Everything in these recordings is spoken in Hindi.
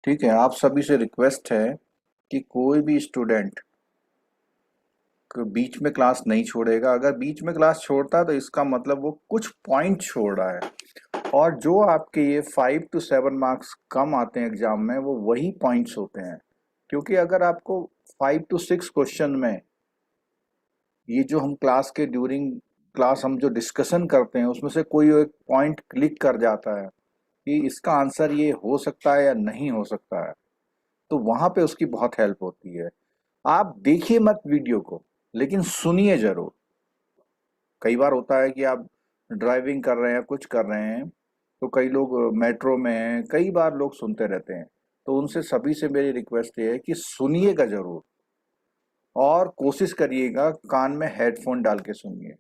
ठीक है, आप सभी से रिक्वेस्ट है कि कोई भी स्टूडेंट बीच में क्लास नहीं छोड़ेगा। अगर बीच में क्लास छोड़ता है तो इसका मतलब वो कुछ पॉइंट छोड़ रहा है, और जो आपके ये 5 to 7 मार्क्स कम आते हैं एग्जाम में वो वही पॉइंट्स होते हैं। क्योंकि अगर आपको 5 to 6 क्वेश्चन में ये जो हम क्लास के ड्यूरिंग क्लास हम जो डिस्कशन करते हैं उसमें से कोई एक पॉइंट क्लिक कर जाता है कि इसका आंसर ये हो सकता है या नहीं हो सकता है, तो वहां पे उसकी बहुत हेल्प होती है। आप देखिए मत वीडियो को, लेकिन सुनिए जरूर। कई बार होता है कि आप ड्राइविंग कर रहे हैं, कुछ कर रहे हैं, तो कई लोग मेट्रो में हैं, कई बार लोग सुनते रहते हैं। तो उनसे सभी से मेरी रिक्वेस्ट ये है कि सुनिएगा जरूर, और कोशिश करिएगा कान में हेडफोन डाल के सुनिए।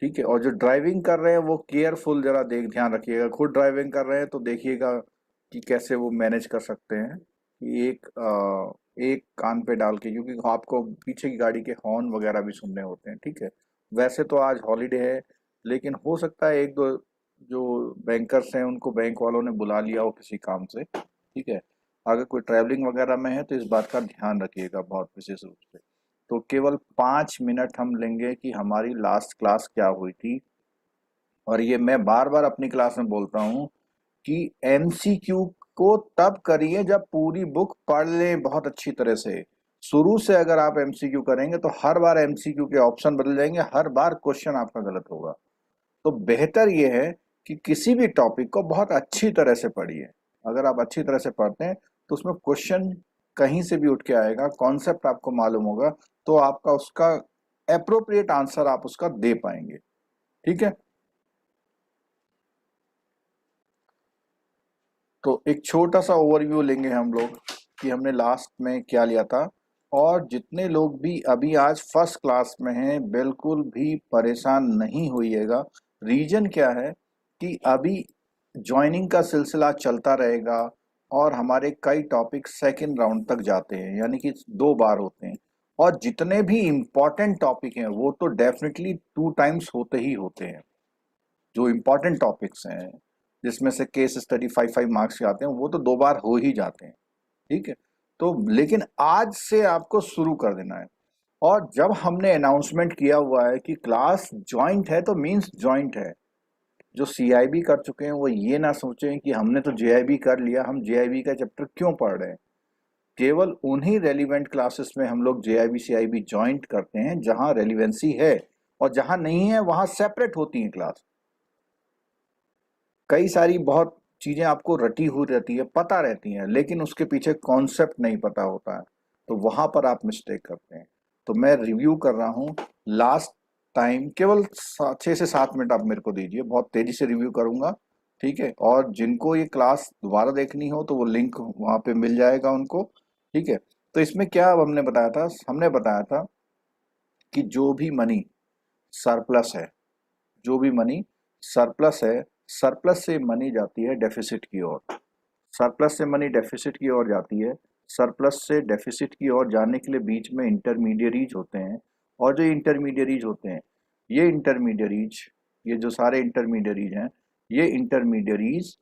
ठीक है, और जो ड्राइविंग कर रहे हैं वो केयरफुल जरा ध्यान रखिएगा। खुद ड्राइविंग कर रहे हैं तो देखिएगा कि कैसे वो मैनेज कर सकते हैं कि एक कान पे डाल के, क्योंकि आपको पीछे की गाड़ी के हॉर्न वगैरह भी सुनने होते हैं। ठीक है, वैसे तो आज हॉलीडे है, लेकिन हो सकता है एक दो जो बैंकर्स हैं उनको बैंक वालों ने बुला लिया हो किसी काम से। ठीक है, अगर कोई ट्रैवलिंग वगैरह में है तो इस बात का ध्यान रखिएगा बहुत विशेष रूप से। तो केवल 5 मिनट हम लेंगे कि हमारी लास्ट क्लास क्या हुई थी। और ये मैं बार बार अपनी क्लास में बोलता हूँ कि एमसीक्यू को तब करिए जब पूरी बुक पढ़ लें बहुत अच्छी तरह से। शुरू से अगर आप एमसीक्यू करेंगे तो हर बार एमसीक्यू के ऑप्शन बदल जाएंगे, हर बार क्वेश्चन आपका गलत होगा। तो बेहतर ये है कि किसी भी टॉपिक को बहुत अच्छी तरह से पढ़िए। अगर आप अच्छी तरह से पढ़ते हैं तो उसमें क्वेश्चन कहीं से भी उठ के आएगा, कॉन्सेप्ट आपको मालूम होगा, तो आपका उसका अप्रोप्रिएट आंसर आप उसका दे पाएंगे। ठीक है, तो एक छोटा सा ओवरव्यू लेंगे हम लोग कि हमने लास्ट में क्या लिया था। और जितने लोग भी अभी आज फर्स्ट क्लास में हैं बिल्कुल भी परेशान नहीं होइएगा। रीजन क्या है कि अभी ज्वाइनिंग का सिलसिला चलता रहेगा, और हमारे कई टॉपिक सेकंड राउंड तक जाते हैं, यानी कि 2 बार होते हैं। और जितने भी इम्पोर्टेंट टॉपिक हैं वो तो डेफिनेटली 2 टाइम्स होते ही होते हैं। जो इम्पोर्टेंट टॉपिक्स हैं जिसमें से केस स्टडी 5 5 मार्क्स के आते हैं वो तो 2 बार हो ही जाते हैं। ठीक है, तो लेकिन आज से आपको शुरू कर देना है। और जब हमने अनाउंसमेंट किया हुआ है कि क्लास ज्वाइंट है तो मींस ज्वाइंट है। जो सीआईबी कर चुके हैं वो ये ना सोचें कि हमने तो जेआईबी कर लिया, हम जेआईबी का चैप्टर क्यों पढ़ रहे हैं। केवल उन्हीं रेलिवेंट क्लासेस में हम लोग जेआईबी सीआईबी ज्वाइंट करते हैं जहां रेलिवेंसी है, और जहां नहीं है वहां सेपरेट होती है क्लास। कई सारी बहुत चीजें आपको रटी हुई रहती है, पता रहती हैं, लेकिन उसके पीछे कॉन्सेप्ट नहीं पता होता है, तो वहां पर आप मिस्टेक करते हैं। तो मैं रिव्यू कर रहा हूँ लास्ट टाइम, केवल 6 से 7 मिनट आप मेरे को दीजिए, बहुत तेजी से रिव्यू करूंगा। ठीक है, और जिनको ये क्लास दोबारा देखनी हो तो वो लिंक वहां पे मिल जाएगा उनको। ठीक है, तो इसमें क्या हमने बताया था कि जो भी मनी सरप्लस है, जो भी मनी सरप्लस है, सरप्लस से मनी जाती है डेफिसिट की ओर। सरप्लस से मनी डेफिसिट की ओर जाती है। सरप्लस से डेफिसिट की ओर जाने के लिए बीच में इंटरमीडियरीज होते हैं। और जो इंटरमीडियरीज होते हैं, ये इंटरमीडियरीज, ये जो सारे इंटरमीडियरीज हैं, ये इंटरमीडियरीज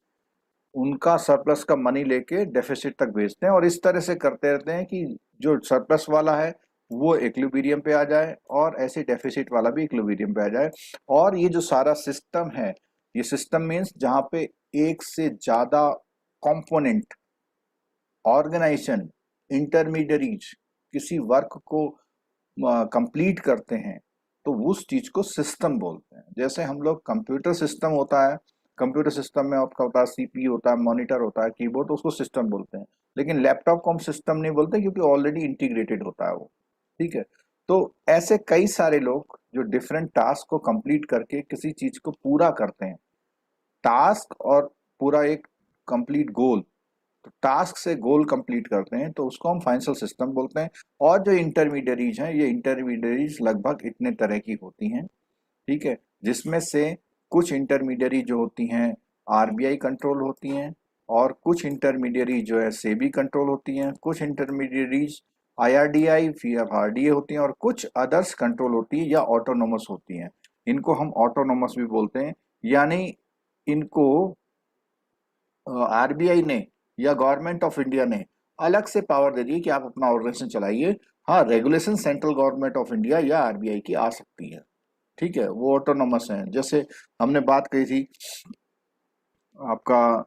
उनका सरप्लस का मनी लेके डेफिसिट तक भेजते हैं, और इस तरह से करते रहते हैं कि जो सरप्लस वाला है वो इक्विलिब्रियम पे आ जाए, और ऐसे डेफिसिट वाला भी इक्विलिब्रियम पे आ जाए। और ये जो सारा सिस्टम है, ये सिस्टम मीन्स जहाँ पे एक से ज्यादा कंपोनेंट, ऑर्गेनाइजेशन, इंटरमीडियरीज किसी वर्क को कंप्लीट करते हैं, तो उस चीज को सिस्टम बोलते हैं। जैसे हम लोग कंप्यूटर सिस्टम होता है, कंप्यूटर सिस्टम में आपका होता है सीपीयू होता है, मॉनिटर होता है, कीबोर्ड, तो उसको सिस्टम बोलते हैं। लेकिन लैपटॉप को हम सिस्टम नहीं बोलते क्योंकि ऑलरेडी इंटीग्रेटेड होता है वो। ठीक है, तो ऐसे कई सारे लोग जो डिफरेंट टास्क को कंप्लीट करके किसी चीज को पूरा करते हैं। टास्क और पूरा एक कंप्लीट गोल, तो टास्क से गोल कंप्लीट करते हैं तो उसको हम फाइनेंशियल सिस्टम बोलते हैं। और जो इंटरमीडियरीज हैं, ये इंटरमीडियरीज लगभग इतने तरह की होती हैं। ठीक है, जिसमें से कुछ इंटरमीडियरी जो होती हैं आरबीआई कंट्रोल होती हैं, और कुछ इंटरमीडियरी जो है सेबी कंट्रोल होती हैं, कुछ इंटरमीडियरीज आईआरडीआई फिर आरडीए होती हैं, और कुछ अदर्स कंट्रोल होती है या ऑटोनोमस होती हैं। इनको हम ऑटोनोमस भी बोलते हैं, यानी इनको आरबीआई ने या गवर्नमेंट ऑफ इंडिया ने अलग से पावर दे दी है कि आप अपना ऑर्गेनाइजेशन चलाइए। हाँ, regulation central government of India या आरबीआई की आ सकती है, ठीक है, वो ऑटोनोमस है। जैसे हमने बात कही थी आपका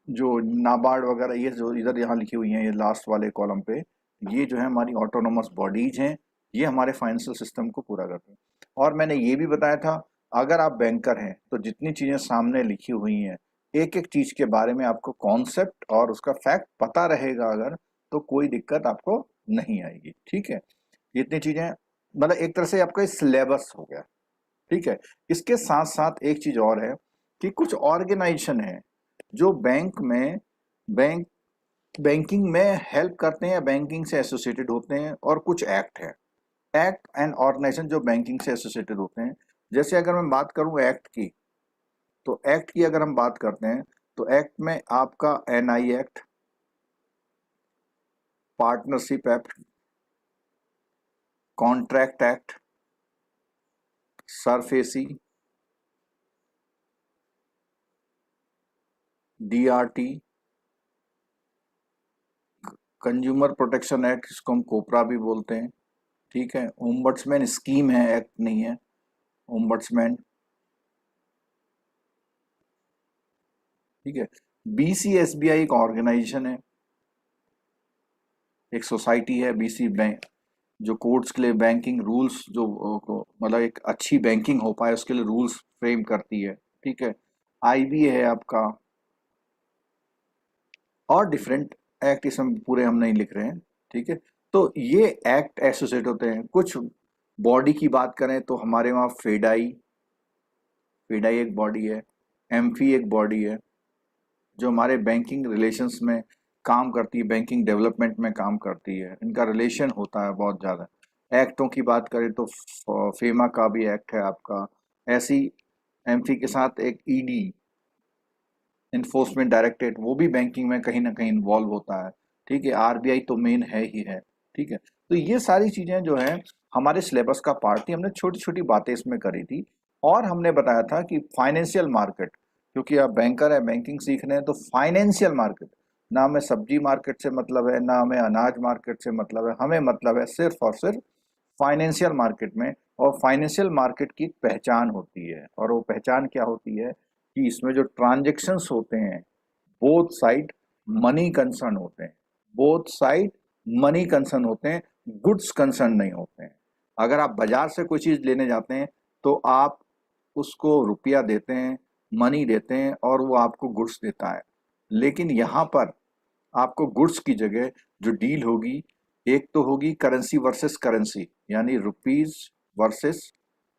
जो नाबार्ड वगैरह, ये जो इधर यहाँ लिखी हुई हैं, ये लास्ट वाले कॉलम पे, ये जो है हमारी ऑटोनोमस बॉडीज हैं, ये हमारे फाइनेंशियल सिस्टम को पूरा करते हैं। और मैंने ये भी बताया था, अगर आप बैंकर हैं तो जितनी चीजें सामने लिखी हुई हैं, एक एक चीज के बारे में आपको कॉन्सेप्ट और उसका फैक्ट पता रहेगा अगर, तो कोई दिक्कत आपको नहीं आएगी, ठीक है। इतनी चीजें मतलब एक तरह से आपका सिलेबस हो गया, ठीक है। इसके साथ साथ एक चीज और है कि कुछ ऑर्गेनाइजेशन है जो बैंकिंग में हेल्प करते हैं या बैंकिंग से एसोसिएटेड होते हैं, और कुछ एक्ट है, एक्ट एंड ऑर्गेनाइजेशन जो बैंकिंग से एसोसिएटेड होते हैं। जैसे अगर मैं बात करूं एक्ट की, तो एक्ट की अगर हम बात करते हैं तो एक्ट में आपका NI act, partnership act, contract act, SARFAESI, DRT, consumer protection act, जिसको हम कोपरा भी बोलते हैं, ठीक है। ओम्बड्समैन स्कीम है, एक्ट नहीं है, ओम्बड्समैन, ठीक है। बीसीएसबीआई एक ऑर्गेनाइजेशन है, एक सोसाइटी है बीसी बैंक, जो कोर्ट्स के लिए बैंकिंग रूल्स जो मतलब एक अच्छी बैंकिंग हो पाए उसके लिए रूल्स फ्रेम करती है, ठीक है। आईबी है आपका, और डिफरेंट एक्ट, इसमें पूरे हम नहीं लिख रहे हैं, ठीक है। तो ये एक्ट एसोसिएट होते हैं। कुछ बॉडी की बात करें तो हमारे वहाँ फेडाई, फेडाई एक बॉडी है, एम्फी एक बॉडी है, जो हमारे बैंकिंग रिलेशंस में काम करती है, बैंकिंग डेवलपमेंट में काम करती है, इनका रिलेशन होता है बहुत ज़्यादा। एक्टों की बात करें तो फेमा का भी एक्ट है आपका, ऐसी एम्फी के साथ एक ईडी, इन्फोर्समेंट डायरेक्टरेट, वो भी बैंकिंग में कहीं ना कहीं इन्वॉल्व होता है, ठीक है। आरबीआई तो मेन है ही है, ठीक है। तो ये सारी चीजें जो है हमारे सिलेबस का पार्ट थी, हमने छोटी छोटी बातें इसमें करी थी। और हमने बताया था कि फाइनेंशियल मार्केट, क्योंकि आप बैंकर है, बैंकिंग सीख रहे हैं, तो फाइनेंशियल मार्केट, ना हमें सब्जी मार्केट से मतलब है, ना हमें अनाज मार्केट से मतलब है, हमें मतलब है सिर्फ और सिर्फ फाइनेंशियल मार्केट में। और फाइनेंशियल मार्केट की एक पहचान होती है, और वो पहचान क्या होती है कि इसमें जो ट्रांजेक्शन्स होते हैं, बोथ साइड मनी कंसर्न होते हैं, बोथ साइड मनी कंसर्न होते हैं, गुड्स कंसर्न नहीं होते हैं। अगर आप बाजार से कोई चीज लेने जाते हैं तो आप उसको रुपया देते हैं, मनी देते हैं, और वो आपको गुड्स देता है। लेकिन यहाँ पर आपको गुड्स की जगह जो डील होगी, एक तो होगी करेंसी वर्सेस करेंसी, यानी रुपीज वर्सेस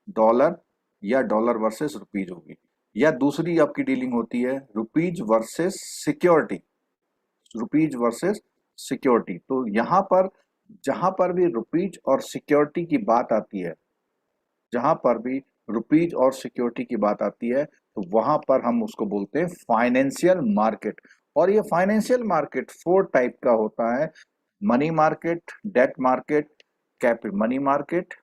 डॉलर, या डॉलर वर्सेस रुपीज होगी, या दूसरी आपकी डीलिंग होती है rupees versus security, rupees versus security. तो यहाँ पर जहां पर भी रुपीज और सिक्योरिटी की बात आती है, जहां पर भी रुपीज और सिक्योरिटी की बात आती है, तो वहां पर हम उसको बोलते हैं फाइनेंशियल मार्केट। और ये फाइनेंशियल मार्केट फोर टाइप का होता है: money market, debt market, capital money market,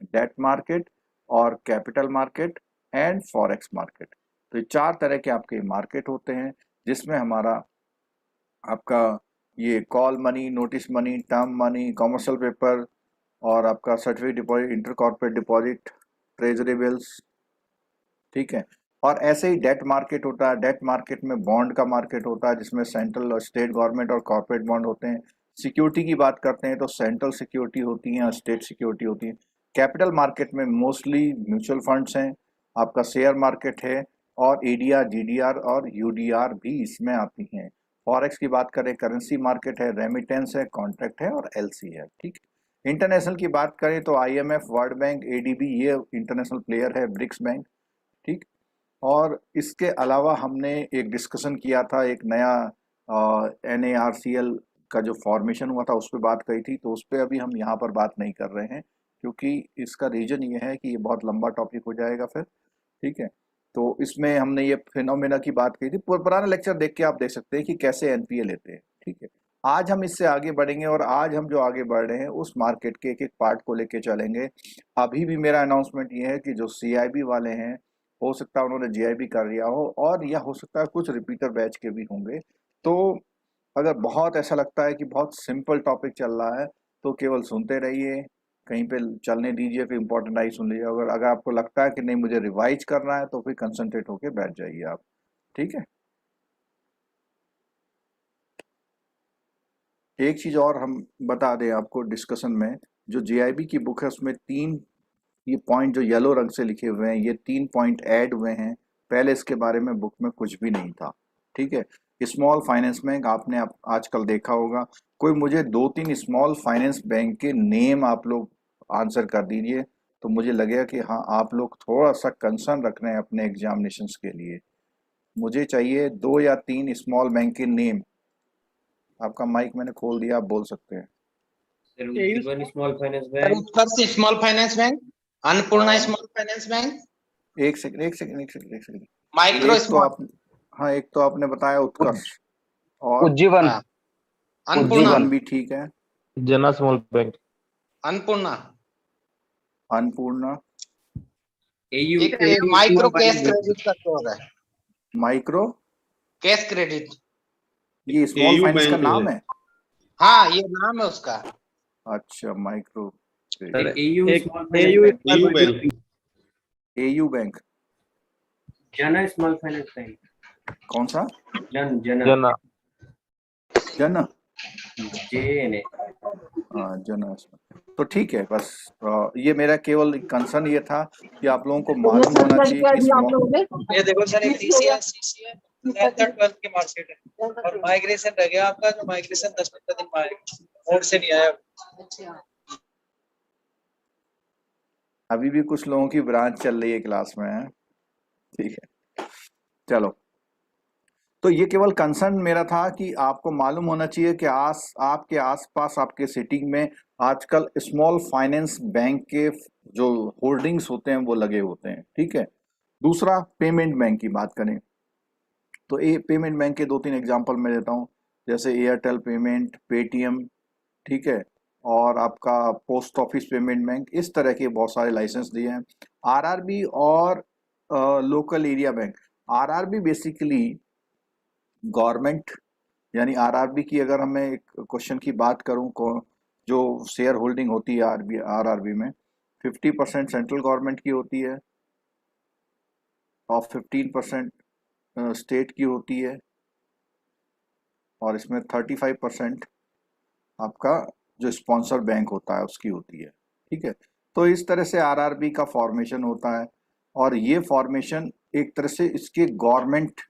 debt market, और capital market, and forex market. तो ये चार तरह के आपके मार्केट होते हैं, जिसमें हमारा आपका ये call money, notice money, term money, commercial paper, और आपका certificate deposit, inter corporate deposit, treasury bills, ठीक है। और ऐसे ही डेट मार्केट होता है, डेट मार्केट में बॉन्ड का मार्केट होता है, जिसमें सेंट्रल और स्टेट गवर्नमेंट और कॉर्पोरेट बॉन्ड होते हैं। सिक्योरिटी की बात करते हैं तो सेंट्रल सिक्योरिटी होती है और स्टेट सिक्योरिटी होती है। कैपिटल मार्केट में मोस्टली म्यूचुअल फंड्स हैं, आपका शेयर मार्केट है, और एडीआर, जीडीआर और यूडीआर भी इसमें आती हैं। फॉरेक्स की बात करें, करेंसी मार्केट है, रेमिटेंस है, कॉन्ट्रैक्ट है, और एलसी है, ठीक है। इंटरनेशनल की बात करें तो आईएमएफ, वर्ल्ड बैंक, एडीबी, ये इंटरनेशनल प्लेयर है, ब्रिक्स बैंक, ठीक। और इसके अलावा हमने एक डिस्कशन किया था, एक नया NARCL का जो फॉर्मेशन हुआ था उस पर बात कही थी, तो उस पर अभी हम यहाँ पर बात नहीं कर रहे हैं, क्योंकि इसका रीजन ये है कि ये बहुत लंबा टॉपिक हो जाएगा फिर, ठीक है। तो इसमें हमने ये फिनोमेना की बात की थी, पुराना लेक्चर देख के आप देख सकते हैं कि कैसे एनपीए लेते हैं, ठीक है। आज हम इससे आगे बढ़ेंगे, और आज हम जो आगे बढ़ रहे हैं उस मार्केट के एक एक पार्ट को लेके चलेंगे। अभी भी मेरा अनाउंसमेंट ये है कि जो CIB वाले हैं हो सकता है उन्होंने जीआईबी कर लिया हो, और या हो सकता है कुछ रिपीटर बैच के भी होंगे। तो अगर बहुत ऐसा लगता है कि बहुत सिंपल टॉपिक चल रहा है तो केवल सुनते रहिए, कहीं पे चलने दीजिए, फिर इम्पोर्टेंट आई सुन लीजिए। अगर अगर आपको लगता है कि नहीं मुझे रिवाइज करना है तो फिर कंसंट्रेट होके बैठ जाइए आप। ठीक है। एक चीज और हम बता दें आपको डिस्कशन में, जो जीआईबी की बुक है उसमें तीन ये पॉइंट जो येलो रंग से लिखे हुए हैं, ये तीन पॉइंट ऐड हुए हैं। पहले इसके बारे में बुक में कुछ भी नहीं था। ठीक है। स्मॉल फाइनेंस बैंक आपने आजकल देखा होगा। कोई मुझे दो तीन स्मॉल फाइनेंस बैंक के नेम आप लोग आंसर कर दीजिए, तो मुझे लगेगा कि हाँ आप लोग थोड़ा सा कंसर्न रख रहे हैं अपने एग्जामिनेशंस के लिए। मुझे चाहिए दो या तीन स्मॉल बैंक के नेम। आपका माइक मैंने खोल दिया, आप बोल सकते हैं। Sir Ujjivan small finance sir bank, Utkarsh small finance bank, Annapurna small finance bank, एक सेकंड एक सेकंड एक सेकंड एक सेकंड। माइक्रो एक तो स्मॉल, आप, हाँ एक तो आपने बताया उत्कर्ष, और उज्जीवन। हाँ, अन्नपूर्णा, उज्जीवन भी ठीक है। Jana small bank. Annapurna, Annapurna, AU एक micro small cash finance credit का स्टोर है, माइक्रो, कैश क्रेडिट। ये स्मॉल एयू फाइनेंस का बैंक नाम है। है। हाँ ये नाम है उसका। अच्छा माइक्रो, सर एयू एक small finance AU bank, AU bank, AU bank, Jana small finance bank, कौन सा? जना जना। जन, JNA। हाँ जन। तो ठीक है, बस ये मेरा केवल कंसर्न ये था कि आप लोगों को मालूम होना चाहिए कि स्मॉल, ये देखो सर, एक सीसीए 12th की मार्कशीट है, और माइग्रेशन रह गया आपका, जो माइग्रेशन 10-15 दिन में आएगा, बोर्ड से नहीं आया। अभी भी कुछ लोगों की ब्रांच चल रही है क्लास में है। ठीक है, चलो। तो ये केवल कंसर्न मेरा था कि आपको मालूम होना चाहिए कि आपके आसपास आपके सिटी में आजकल स्मॉल फाइनेंस बैंक के जो होल्डिंग्स होते हैं वो लगे होते हैं। ठीक है। दूसरा, पेमेंट बैंक की बात करें तो ये पेमेंट बैंक के दो तीन एग्जांपल मैं देता हूँ, जैसे एयरटेल पेमेंट, पेटीएम। ठीक है। और आपका पोस्ट ऑफिस पेमेंट बैंक, इस तरह के बहुत सारे लाइसेंस दिए हैं। आरआरबी और local area bank. RRB basically government, यानी आरआरबी की अगर हमें एक क्वेश्चन की बात करूं जो शेयर होल्डिंग होती है आरआरबी में 50% सेंट्रल गवर्नमेंट की होती है और 15% स्टेट की होती है, और इसमें 35% आपका जो स्पॉन्सर बैंक होता है उसकी होती है। ठीक है। तो इस तरह से आरआरबी का फॉर्मेशन होता है, और ये फॉर्मेशन एक तरह से इसके गवर्नमेंट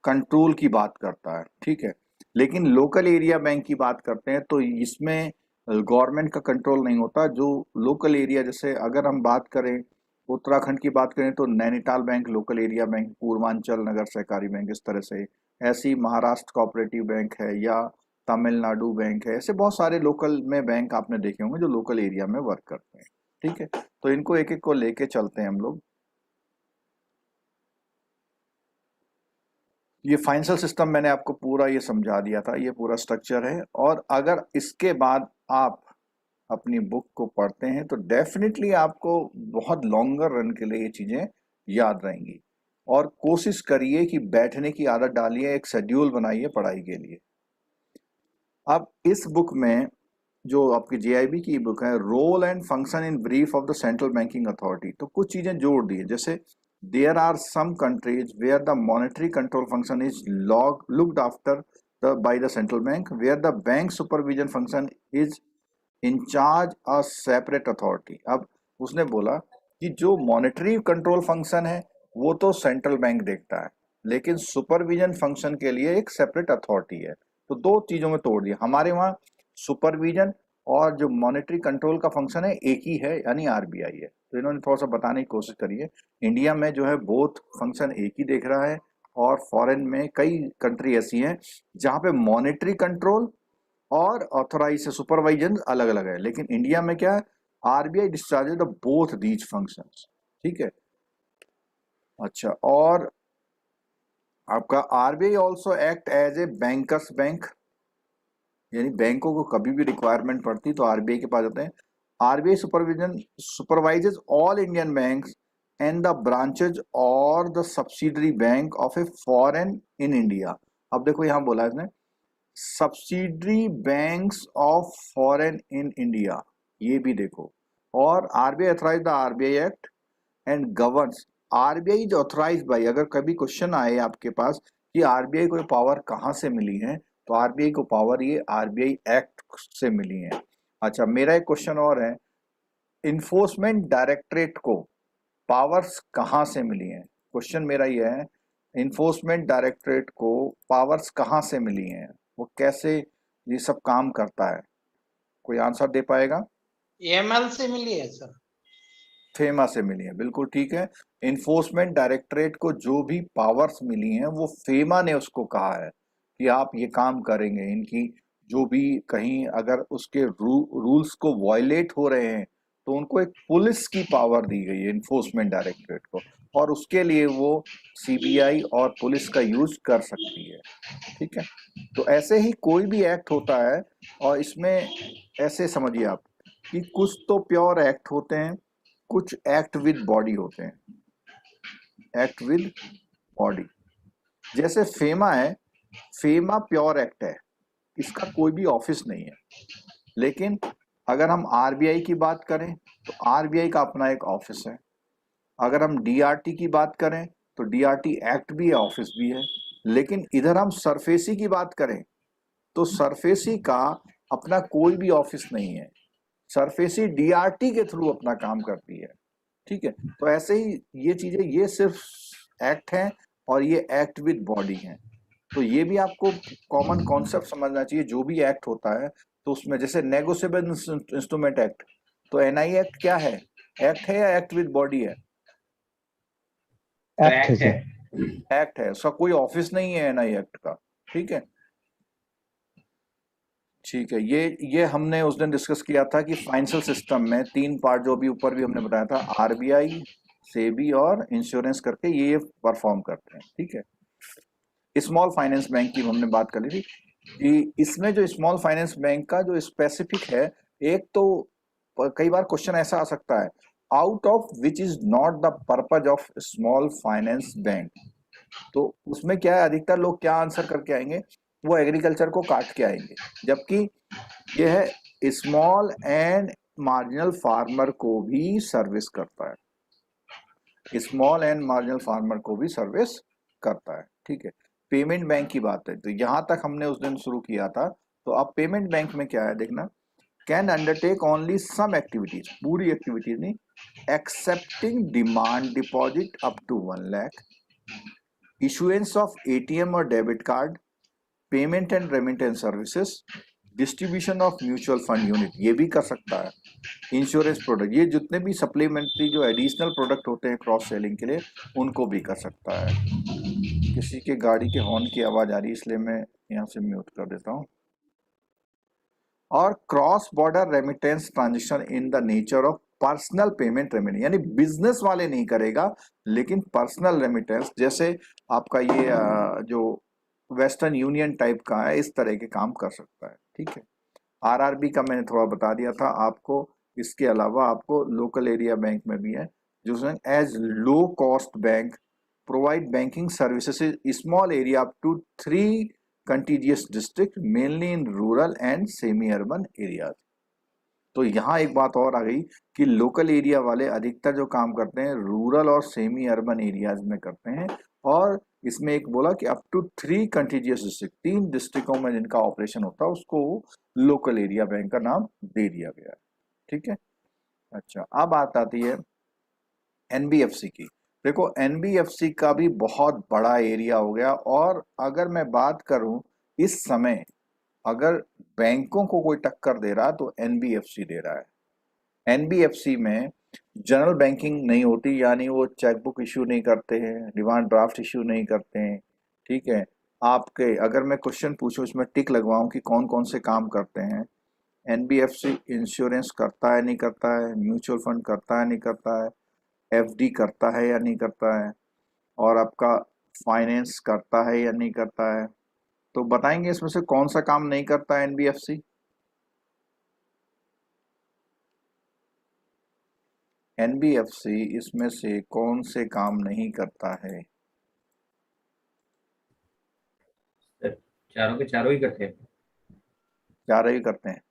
कंट्रोल की बात करता है। ठीक है। लेकिन लोकल एरिया बैंक की बात करते हैं तो इसमें गवर्नमेंट का कंट्रोल नहीं होता। जो लोकल एरिया, जैसे अगर हम बात करें उत्तराखंड की बात करें तो Nainital bank local area bank, Purvanchal नगर सहकारी बैंक, इस तरह से। ऐसी महाराष्ट्र कोऑपरेटिव बैंक है, या तमिलनाडु बैंक है। ऐसे बहुत सारे लोकल में बैंक आपने देखे होंगे जो लोकल एरिया में वर्क करते हैं। ठीक है। तो इनको एक एक को लेके चलते हैं हम लोग। ये फाइनेंशियल सिस्टम मैंने आपको पूरा ये समझा दिया था, ये पूरा स्ट्रक्चर है। और अगर इसके बाद आप अपनी बुक को पढ़ते हैं तो डेफिनेटली आपको बहुत लॉन्गर रन के लिए ये चीजें याद रहेंगी। और कोशिश करिए कि बैठने की आदत डालिए, एक शेड्यूल बनाइए पढ़ाई के लिए। अब इस बुक में जो आपकी जेआईबी की बुक है, role and function in brief of the central banking authority, तो कुछ चीजें जोड़ दी है। जैसे there are some countries where the monetary control function is looked after by the central bank, where the bank supervision function is in charge a separate authority. अब उसने बोला कि जो मॉनेटरी कंट्रोल फंक्शन है वो तो सेंट्रल बैंक देखता है, लेकिन सुपरविजन फंक्शन के लिए एक सेपरेट अथॉरिटी है। तो दो चीजों में तोड़ दिया। हमारे वहाँ सुपरविजन और जो मॉनेटरी कंट्रोल का फंक्शन है एक ही है, यानी आरबीआई है। तो इन्होंने थोड़ा सा बताने की कोशिश करी है। इंडिया में जो है बोथ फंक्शन एक ही देख रहा है, और फॉरेन में कई कंट्री ऐसी हैं जहाँ पे मॉनेटरी कंट्रोल और ऑथोराइज से सुपरवाइजन अलग अलग है। लेकिन इंडिया में क्या है, RBI discharges the both these functions. ठीक है। अच्छा, और आपका RBI also act as a bankers bank, यानी बैंकों को कभी भी रिक्वायरमेंट पड़ती तो आरबीआई के पास जाते हैं। RBI supervises all Indian banks and the branches or the subsidiary bank of a foreign in India। अब देखो यहाँ बोला है इसने subsidiary banks of foreign in India, ये भी देखो। और RBI authorise the RBI act and governs, RBI is authorise by. अगर कभी क्वेश्चन आए आपके पास कि आरबीआई को पावर कहाँ से मिली है, तो आरबीआई को पावर ये आरबीआई एक्ट से मिली है। अच्छा, मेरा एक क्वेश्चन और है, इन्फोर्समेंट डायरेक्टरेट को पावर्स कहाँ से मिली हैं? क्वेश्चन मेरा ये है, इन्फोर्समेंट डायरेक्टरेट को पावर्स कहाँ से मिली हैं, वो कैसे ये सब काम करता है? कोई आंसर दे पाएगा? EML से मिली है सर। फेमा से मिली है, बिल्कुल ठीक है। इन्फोर्समेंट डायरेक्टरेट को जो भी पावर्स मिली हैं वो फेमा ने उसको कहा है कि आप ये काम करेंगे। इनकी जो भी कहीं अगर उसके रूल्स को वायलेट हो रहे हैं तो उनको एक पुलिस की पावर दी गई है इन्फोर्समेंट डायरेक्टरेट को, और उसके लिए वो सीबीआई और पुलिस का यूज कर सकती है। ठीक है, तो ऐसे ही कोई भी एक्ट होता है, और इसमें ऐसे समझिए आप कि कुछ तो प्योर एक्ट होते हैं, कुछ एक्ट विद बॉडी होते हैं। एक्ट विद बॉडी, जैसे फेमा है, फेमा प्योर एक्ट है, इसका कोई भी ऑफिस नहीं है। लेकिन अगर हम आरबीआई की बात करें तो आरबीआई का अपना एक ऑफिस है। अगर हम डीआरटी की बात करें तो डीआरटी एक्ट भी है, ऑफिस भी है। लेकिन इधर हम सरफेसी की बात करें तो सरफेसी का अपना कोई भी ऑफिस नहीं है, सरफेसी डीआरटी के थ्रू अपना काम करती है। ठीक है, तो ऐसे ही ये चीजें, ये सिर्फ एक्ट हैं और ये एक्ट विद बॉडी हैं। तो ये भी आपको कॉमन कॉन्सेप्ट समझना चाहिए। जो भी एक्ट होता है तो उसमें जैसे नेगोशिएबल इंस्ट्रूमेंट एक्ट, तो एनआई एक्ट क्या है? एक्ट है या एक्ट विद बॉडी है? एक्ट है। एक्ट है, उसका कोई ऑफिस नहीं है एनआई एक्ट का। ठीक है, ठीक है। ये हमने उस दिन डिस्कस किया था कि फाइनेंशियल सिस्टम में तीन पार्ट, जो भी ऊपर भी हमने बताया था, आरबीआई, सेबी और इंश्योरेंस करके ये परफॉर्म करते हैं। ठीक है, स्मॉल फाइनेंस बैंक की हमने बात कर ली थी कि इसमें जो स्मॉल फाइनेंस बैंक का जो स्पेसिफिक है, एक तो कई बार क्वेश्चन ऐसा आ सकता है, out of which is not the purpose of small finance bank. तो उसमें क्या है, अधिकतर लोग क्या आंसर करके आएंगे, वो एग्रीकल्चर को काट के आएंगे, जबकि यह है स्मॉल एंड मार्जिनल फार्मर को भी सर्विस करता है। स्मॉल एंड मार्जिनल फार्मर को भी सर्विस करता है। ठीक है, पेमेंट बैंक की बात है तो यहां तक हमने उस दिन शुरू किया था। तो अब पेमेंट बैंक में क्या है देखना, can undertake only some activities, पूरी एक्टिविटीज नहीं, accepting demand deposit up to 1 lakh, issuance of ATM और debit card, payment and remittance services, distribution of mutual fund unit, ये भी कर सकता है। इंश्योरेंस प्रोडक्ट, ये जितने भी सप्लीमेंट्री जो एडिशनल प्रोडक्ट होते हैं क्रॉस सेलिंग के लिए, उनको भी कर सकता है। किसी के गाड़ी के हॉर्न की आवाज आ रही है, इसलिए मैं यहाँ से म्यूट कर देता हूँ। और cross border remittance transaction in the nature of personal payment remittance, यानी बिजनेस वाले नहीं करेगा, लेकिन पर्सनल रेमिटेंस, जैसे आपका ये जो वेस्टर्न यूनियन टाइप का है, इस तरह के काम कर सकता है। ठीक है, आरआरबी का मैंने थोड़ा बता दिया था आपको। इसके अलावा आपको लोकल एरिया बैंक में भी है, जो as low cost bank provide banking services small area up to 3 contiguous district mainly in rural and semi urban areas। तो यहाँ एक बात और आ गई कि लोकल एरिया वाले अधिकतर जो काम करते हैं रूरल और सेमी अर्बन एरियाज में करते हैं, और इसमें एक बोला कि अप टू 3 contiguous डिस्ट्रिक्ट, 3 डिस्ट्रिक्टों में जिनका ऑपरेशन होता है उसको लोकल एरिया बैंक का नाम दे दिया गया है। ठीक है, अच्छा, अब बात आती है एनबीएफसी की। देखो एनबीएफसी का भी बहुत बड़ा एरिया हो गया, और अगर मैं बात करूं इस समय अगर बैंकों को कोई टक्कर दे रहा तो एनबीएफसी दे रहा है। एनबीएफसी में जनरल बैंकिंग नहीं होती, यानी वो चेकबुक इश्यू नहीं करते हैं, डिमांड ड्राफ्ट इश्यू नहीं करते हैं। ठीक है, आपके अगर मैं क्वेश्चन पूछूं इसमें टिक लगवाऊं कि कौन कौन से काम करते हैं, एनबीएफसी इंश्योरेंस करता है नहीं करता है, म्यूचुअल फंड करता है नहीं करता है, एफडी करता है या नहीं करता है, और आपका फाइनेंस करता है या नहीं करता है। तो बताएंगे इसमें से कौन सा काम नहीं करता है एनबीएफसी? एनबीएफसी इसमें से कौन से काम नहीं करता है? सर चारों के चारों ही करते हैं। क्या रही करते हैं?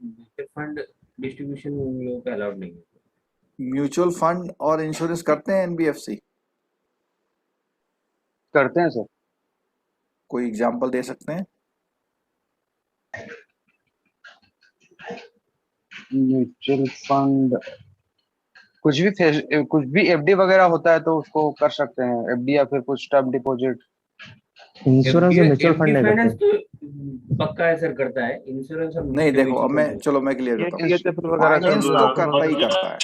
म्यूचुअल फंड डिस्ट्रीब्यूशन उन लोगों का अलाउड नहीं है। म्यूचुअल फंड और इंश्योरेंस करते हैं एनबीएफसी? करते हैं सर। कोई एग्जांपल दे सकते हैं? म्यूचुअल फंड कुछ भी एफडी वगैरह होता है तो उसको कर सकते हैं, एफडी या फिर कुछ टर्म डिपॉजिट। इंश्योरेंस और म्यूचुअल फंड नहीं फाइनेंस करते। तो पक्का है सर, करता है इंश्योरेंस और नहीं देखो, अब मैं चलो मैं क्लियर करता हूँ। फाइनेंस तो करता ही करता है।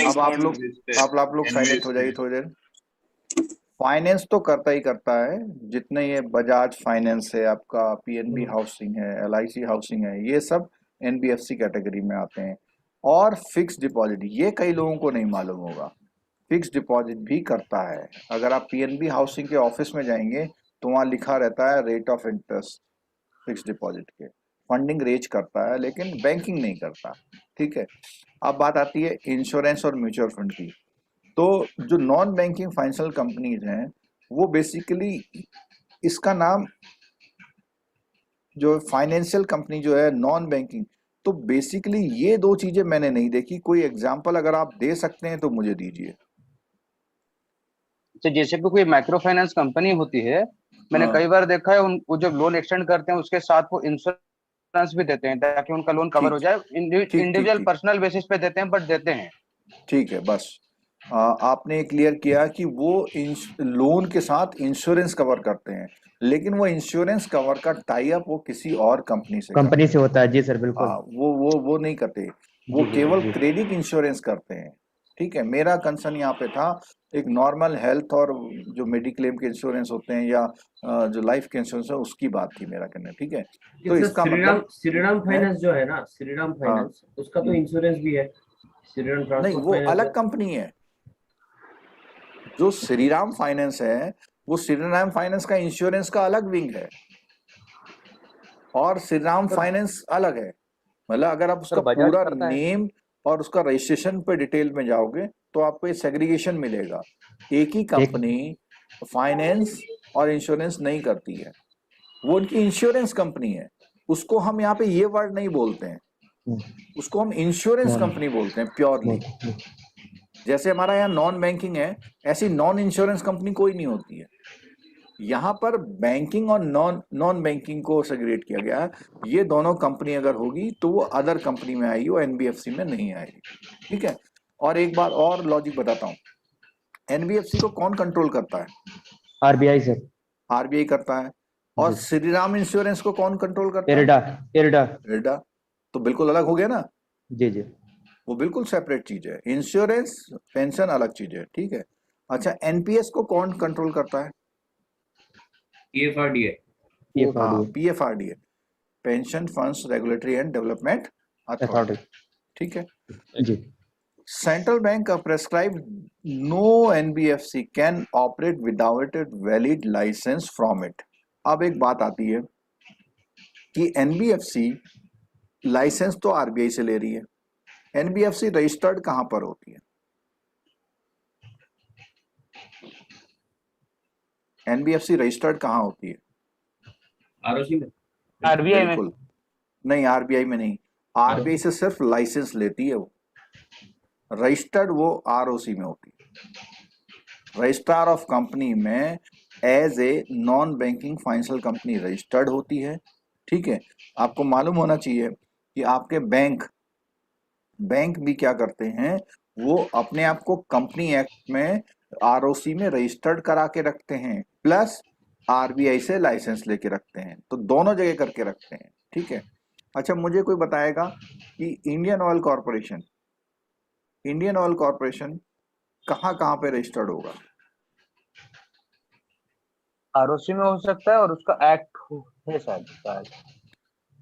अब आप लोग साइलेंट हो जाइए थोड़ी देर। फाइनेंस तो करता ही करता है। जितने ये बजाज फाइनेंस है, आपका पीएनबी हाउसिंग है, एलआईसी हाउसिंग है, ये सब एनबीएफसी कैटेगरी में आते हैं। और फिक्स डिपॉजिट, ये कई लोगों को नहीं मालूम होगा, फिक्स डिपॉजिट भी करता है। अगर आप पीएनबी हाउसिंग के ऑफिस में जाएंगे तो वहाँ लिखा रहता है rate of interest fix deposit के। फंडिंग रेज करता है लेकिन बैंकिंग नहीं करता। ठीक है, अब बात आती है इंश्योरेंस और म्यूचुअल फंड की। तो जो नॉन बैंकिंग फाइनेंशियल कंपनीज हैं वो बेसिकली, इसका नाम जो फाइनेंशियल कंपनी जो है नॉन बैंकिंग, तो बेसिकली ये दो चीजें मैंने नहीं देखी। कोई एग्जांपल अगर आप दे सकते हैं तो मुझे दीजिए। तो जैसे भी कोई माइक्रो फाइनेंस कंपनी होती है, मैंने हाँ। कई बार देखा है वो जब लोन एक्सटेंड करते हैं उसके साथ वो इंश्योरेंस भी देते हैं ताकि उनका लोन कवर हो जाए। इंडिविजुअल ठीक। पर्सनल बेसिस पे देते हैं, बट देते हैं। ठीक है, बस आपने क्लियर किया कि वो लोन के साथ इंश्योरेंस कवर करते हैं, लेकिन वो इंश्योरेंस कवर का टाई अप वो किसी और कंपनी से कंपनी से होता है। जी सर, बिल्कुल। वो नहीं करते, वो जी, केवल जी। क्रेडिट इंश्योरेंस करते हैं। ठीक है, मेरा कंसर्न यहाँ पे था एक नॉर्मल हेल्थ और जो मेडिक्लेम के इंश्योरेंस होते हैं या जो लाइफ के इंश्योरेंस है उसकी बात थी मेरा कहना। ठीक है, तो इसका मतलब श्रीराम फाइनेंस जो है ना, श्रीराम फाइनेंस, उसका तो इंश्योरेंस भी है। श्रीराम नहीं, ट्रांसपोर्ट वो फाइनेंस अलग कंपनी है। जो श्रीराम फाइनेंस है वो श्रीराम फाइनेंस का इंश्योरेंस का अलग विंग है और श्रीराम फाइनेंस अलग है। मतलब अगर आप उसका बजाज पूरा करता है। नेम और उसका रजिस्ट्रेशन पे डिटेल में जाओगे तो आपको ये सेग्रीगेशन मिलेगा। एक ही कंपनी फाइनेंस और इंश्योरेंस नहीं करती है, वो उनकी इंश्योरेंस कंपनी है। उसको हम यहाँ पे ये वर्ड नहीं बोलते हैं, उसको हम इंश्योरेंस कंपनी बोलते हैं प्योरली। जैसे हमारा यहाँ नॉन बैंकिंग है, ऐसी नॉन इंश्योरेंस कंपनी कोई नहीं होती है। यहाँ पर बैंकिंग और नॉन बैंकिंग को सेग्रीगेट किया गया है। ये दोनों कंपनी अगर होगी तो वो अदर कंपनी में आएगी, वो एनबीएफसी में नहीं आएगी। ठीक है, और एक बार और लॉजिक बताता हूँ। एनबीएफसी को कौन कंट्रोल करता है? RBI sir. आरबीआई करता है। और जी। श्रीराम इंश्योरेंस को कौन कंट्रोल करता है? इरडा। इरडा। तो बिल्कुल अलग हो गया ना। जी जी। वो बिल्कुल सेपरेट चीज है। इंश्योरेंस पेंशन अलग चीज है। ठीक है, अच्छा एनपीएस को कौन कंट्रोल करता है? पीएफआरडीए। हाँ, PFRDA, pension funds regulatory and development authority. ठीक है जी। Central bank prescribe no NBFC can operate without valid licence from it. अब एक बात आती है कि एनबीएफसी लाइसेंस तो आरबीआई से ले रही है, एनबीएफसी रजिस्टर्ड कहां पर होती है? एनबीएफसी रजिस्टर्ड कहां होती है? आरओसी में। आरबीआई में। बिल्कुल नहीं, आरबीआई में नहीं। आरबीआई से सिर्फ लाइसेंस लेती है वो। रजिस्टर्ड वो आरओसी में होती है। रजिस्ट्रार ऑफ कंपनी में as a non banking financial company registered होती है। ठीक है, आपको मालूम होना चाहिए कि आपके बैंक भी क्या करते हैं, वो अपने आप को कंपनी एक्ट में आरओसी में रजिस्टर्ड करा के रखते हैं, प्लस आरबीआई से लाइसेंस लेके रखते हैं। तो दोनों जगह करके रखते हैं। ठीक है, अच्छा मुझे कोई बताएगा कि इंडियन ऑयल कॉरपोरेशन कहाँ कहाँ पे रजिस्टर्ड होगा? आरओसी में हो सकता है और उसका एक्ट है शायद।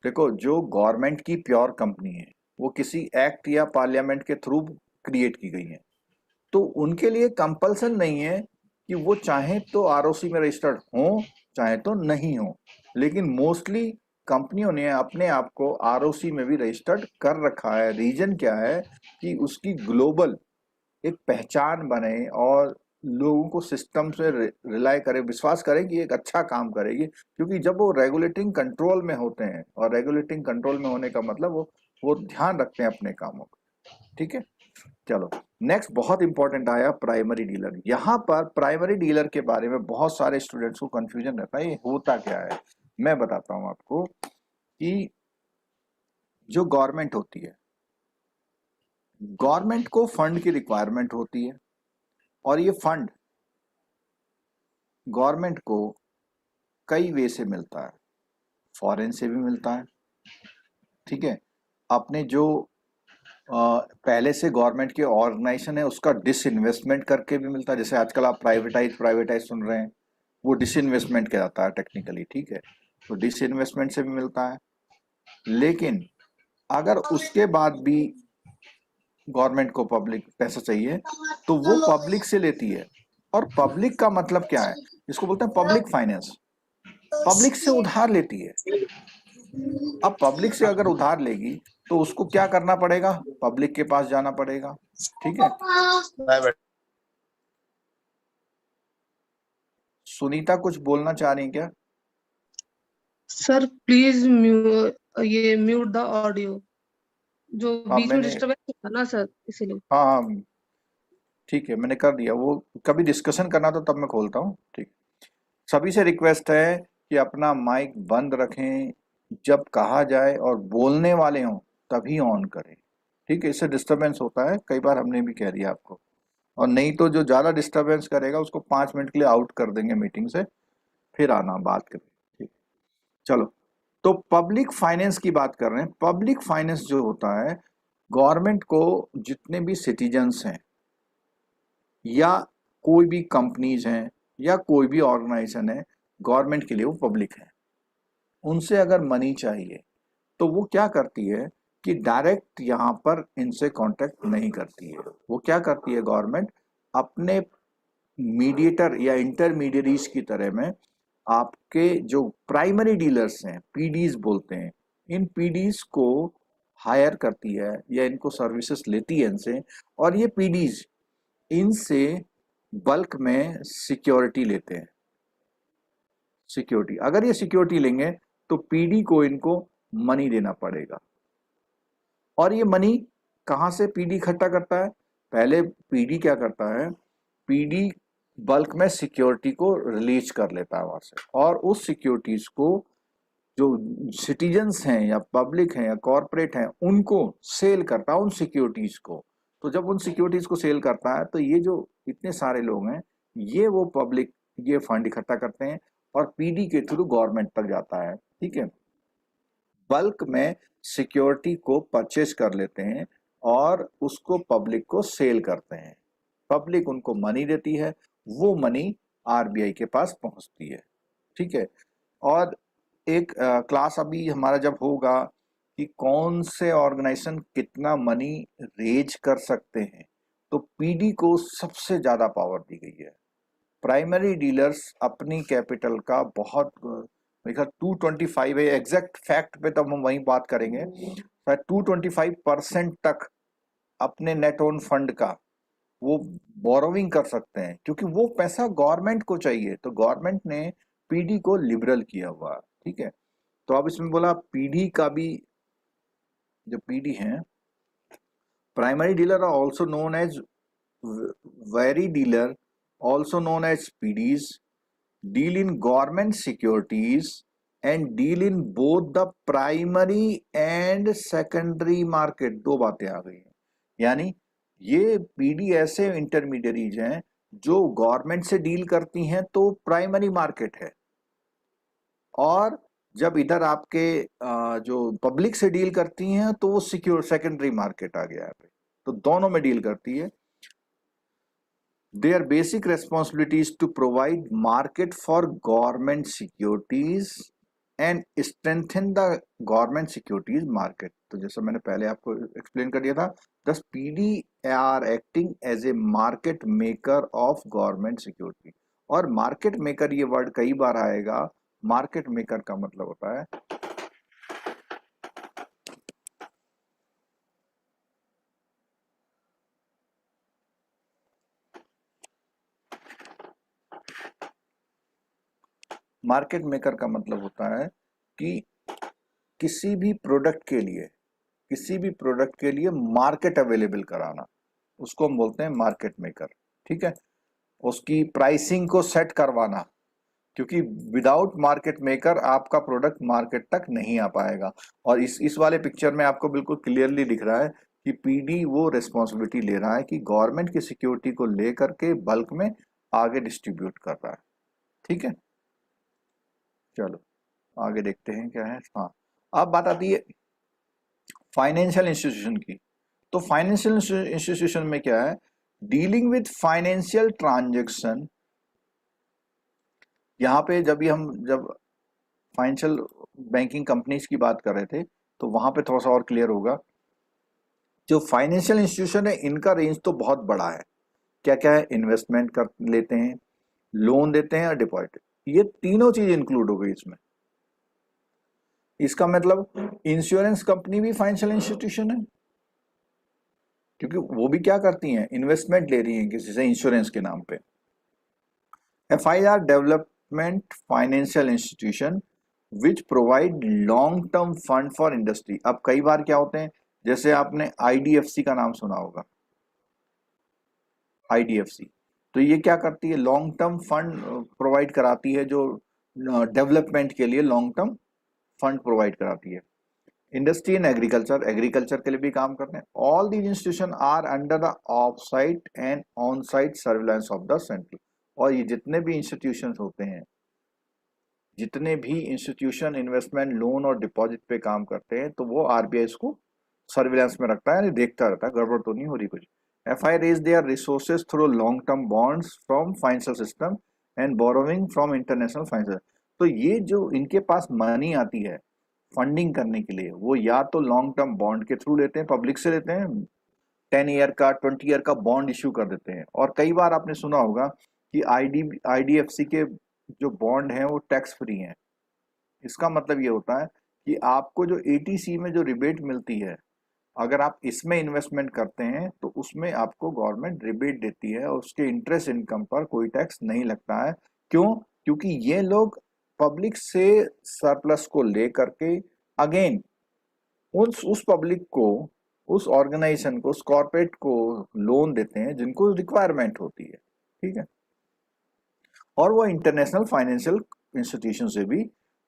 देखो, जो गवर्नमेंट की प्योर कंपनी है वो किसी एक्ट या पार्लियामेंट के थ्रू क्रिएट की गई है, तो उनके लिए कंपल्सन नहीं है कि वो चाहे तो आरओसी में रजिस्टर्ड हो चाहे तो नहीं हो। लेकिन मोस्टली कंपनियों ने अपने आप को आरओसी में भी रजिस्टर्ड कर रखा है। रीजन क्या है कि उसकी ग्लोबल एक पहचान बने और लोगों को सिस्टम से रिलाय करे, विश्वास करें कि एक अच्छा काम करेगी, क्योंकि जब वो रेगुलेटिंग कंट्रोल में होते हैं, और रेगुलेटिंग कंट्रोल में होने का मतलब वो ध्यान रखते हैं अपने कामों का। ठीक है, चलो नेक्स्ट बहुत इंपॉर्टेंट आया प्राइमरी डीलर। यहाँ पर प्राइमरी डीलर के बारे में बहुत सारे स्टूडेंट्स को कंफ्यूजन रहता है, ये होता क्या है। मैं बताता हूँ आपको कि जो गवर्नमेंट होती है, गवर्नमेंट को फंड की रिक्वायरमेंट होती है, और ये फंड गवर्नमेंट को कई वे से मिलता है। फॉरेन से भी मिलता है, ठीक है, अपने जो पहले से गवर्नमेंट के ऑर्गेनाइजेशन है उसका डिसइन्वेस्टमेंट करके भी मिलता है। जैसे आजकल आप प्राइवेटाइज सुन रहे हैं, वो डिसइन्वेस्टमेंट कहलाता है टेक्निकली, ठीक है, तो डिसइन्वेस्टमेंट से भी मिलता है। लेकिन अगर उसके बाद भी गवर्नमेंट को पब्लिक पैसा चाहिए तो वो पब्लिक से लेती है। और पब्लिक का मतलब क्या है, इसको बोलते हैं पब्लिक फाइनेंस। पब्लिक से उधार लेती है। अब पब्लिक से अगर उधार लेगी तो उसको क्या करना पड़ेगा, पब्लिक के पास जाना पड़ेगा, ठीक है। सुनीता कुछ बोलना चाह रही हैं क्या? सर प्लीज ये म्यूट द ऑडियो, जो हाँ बीच में मैंने, डिस्टर्बेंस होता ना सर, इसीलिए। हाँ हाँ ठीक है, मैंने कर दिया। वो कभी डिस्कशन करना तो तब मैं खोलता हूँ, ठीक। सभी से रिक्वेस्ट है कि अपना माइक बंद रखें, जब कहा जाए और बोलने वाले हों तभी ऑन करें, ठीक है। इससे डिस्टरबेंस होता है, कई बार हमने भी कह दिया आपको। और नहीं तो जो ज़्यादा डिस्टरबेंस करेगा उसको 5 मिनट के लिए आउट कर देंगे मीटिंग से, फिर आना बात करें, ठीक। चलो, तो पब्लिक फाइनेंस की बात कर रहे हैं। पब्लिक फाइनेंस जो होता है, गवर्नमेंट को जितने भी सिटीजन्स हैं या कोई भी कंपनीज हैं या कोई भी ऑर्गेनाइजेशन है, गवर्नमेंट के लिए वो पब्लिक है। उनसे अगर मनी चाहिए तो वो क्या करती है कि डायरेक्ट यहाँ पर इनसे कांटेक्ट नहीं करती है। वो क्या करती है, गवर्नमेंट अपने मीडिएटर या इंटरमीडियरीज की तरह में आपके जो प्राइमरी डीलर्स हैं, पीडीज बोलते हैं, इन पीडीज को हायर करती है या इनको सर्विसेज लेती है इनसे। और ये पीडीज इनसे बल्क में सिक्योरिटी लेते हैं। सिक्योरिटी, अगर ये सिक्योरिटी लेंगे तो पीडी को इनको मनी देना पड़ेगा। और ये मनी कहाँ से पीडी इकट्ठा करता है? पहले पीडी क्या करता है, पीडी बल्क में सिक्योरिटी को रिलीज कर लेता है वहां से, और उस सिक्योरिटीज को जो सिटीजन्स हैं या पब्लिक हैं या कॉरपोरेट हैं उनको सेल करता है, उन सिक्योरिटीज को। तो जब उन सिक्योरिटीज को सेल करता है तो ये जो इतने सारे लोग हैं, ये वो पब्लिक ये फंड इकट्ठा करते हैं और पीडी के थ्रू गवर्नमेंट तक जाता है, ठीक है। बल्क में सिक्योरिटी को परचेज कर लेते हैं और उसको पब्लिक को सेल करते हैं। पब्लिक उनको मनी देती है, वो मनी आरबीआई के पास पहुंचती है, ठीक है। और एक क्लास अभी हमारा जब होगा कि कौन से ऑर्गेनाइजेशन कितना मनी रेज कर सकते हैं, तो पीडी को सबसे ज्यादा पावर दी गई है। प्राइमरी डीलर्स अपनी कैपिटल का बहुत, मेरे ख्याल 225 है, एग्जैक्ट फैक्ट पे तब हम वहीं बात करेंगे, 225% तक अपने नेट ओन फंड का वो बोरोविंग कर सकते हैं, क्योंकि वो पैसा गवर्नमेंट को चाहिए। तो गवर्नमेंट ने पीडी को लिबरल किया हुआ, ठीक है। तो अब इसमें बोला पीडी का भी, जो पीडी है, primary dealer are also known as very dealer, also known as PDs, deal in government securities and deal in both the primary and secondary market। दो बातें आ गई हैं, यानी ये पीडी ऐसे इंटरमीडियरीज हैं जो गवर्नमेंट से डील करती हैं तो प्राइमरी मार्केट है, और जब इधर आपके जो पब्लिक से डील करती हैं तो वो सिक्योर सेकेंडरी मार्केट आ गया है। तो दोनों में डील करती है। Their basic responsibility is to provide market for government securities and strengthen the government securities market। तो जैसा मैंने पहले आपको एक्सप्लेन कर दिया था, thus PD are acting as a market maker of government security। और मार्केट मेकर ये वर्ड कई बार आएगा। मार्केट मेकर का मतलब होता है मार्केट मेकर का मतलब होता है कि किसी भी प्रोडक्ट के लिए मार्केट अवेलेबल कराना, उसको हम बोलते हैं मार्केट मेकर। ठीक है, उसकी प्राइसिंग को सेट करवाना, क्योंकि विदाउट मार्केट मेकर आपका प्रोडक्ट मार्केट तक नहीं आ पाएगा। और इस वाले पिक्चर में आपको बिल्कुल क्लियरली दिख रहा है कि पीडी वो रिस्पॉन्सिबिलिटी ले रहा है कि गवर्नमेंट की सिक्योरिटी को लेकर के बल्क में आगे डिस्ट्रीब्यूट कर रहा है। ठीक है, चलो आगे देखते हैं क्या है। हाँ, अब बात आती है फाइनेंशियल इंस्टीट्यूशन की। तो फाइनेंशियल इंस्टीट्यूशन में क्या है, डीलिंग विद फाइनेंशियल ट्रांजेक्शन। यहाँ पे जब फाइनेंशियल बैंकिंग कंपनीज की बात कर रहे थे तो वहां पे थोड़ा सा और क्लियर होगा। जो फाइनेंशियल इंस्टीट्यूशन है इनका रेंज तो बहुत बड़ा है। क्या क्या है, इन्वेस्टमेंट कर लेते हैं, लोन देते हैं और डिपॉजिट, ये तीनों चीज इंक्लूड हो गई इसमें। इसका मतलब इंश्योरेंस कंपनी भी फाइनेंशियल इंस्टीट्यूशन है, क्योंकि वो भी क्या करती हैं, इन्वेस्टमेंट ले रही हैं किसी से इंश्योरेंस के नाम पे। FIR development financial institution which provide long term fund for industry. अब कई बार क्या होते हैं, जैसे आपने IDFC का नाम सुना होगा, IDFC, तो ये क्या करती है, लॉन्ग टर्म फंड प्रोवाइड कराती है, जो डेवलपमेंट के लिए लॉन्ग टर्म फंड प्रोवाइड कराती है। इंडस्ट्री एंड एग्रीकल्चर के लिए भी काम करते हैं। All these institution are under the off site and on site surveillance of the central. और ये जितने भी इंस्टीट्यूशन होते हैं, जितने भी इंस्टीट्यूशन इन्वेस्टमेंट, लोन और डिपॉजिट पे काम करते हैं, तो वो RBI इसको सर्विलांस में रखता है, यानी देखता रहता है गड़बड़ तो नहीं हो रही कुछ। FI raise their resources through long-term bonds from financial system and borrowing from international financial। तो ये जो इनके पास मनी आती है फंडिंग करने के लिए, वो या तो लॉन्ग टर्म बॉन्ड के थ्रू लेते हैं, पब्लिक से लेते हैं, 10 ईयर का 20 ईयर का बॉन्ड इश्यू कर देते हैं। और कई बार आपने सुना होगा कि IDFC के जो बॉन्ड हैं वो टैक्स फ्री हैं। इसका मतलब ये होता है कि आपको जो ATC में जो रिबेट मिलती है, अगर आप इसमें इन्वेस्टमेंट करते हैं तो उसमें आपको गवर्नमेंट रिबेट देती है और उसके इंटरेस्ट इनकम पर कोई टैक्स नहीं लगता है। क्यों? क्योंकि ये लोग पब्लिक से सरप्लस को लेकर के अगेन उस पब्लिक को, उस ऑर्गेनाइजेशन को, उस कॉर्पोरेट को लोन देते हैं जिनको रिक्वायरमेंट होती है। ठीक है, और वो इंटरनेशनल फाइनेंशियल इंस्टीट्यूशन से भी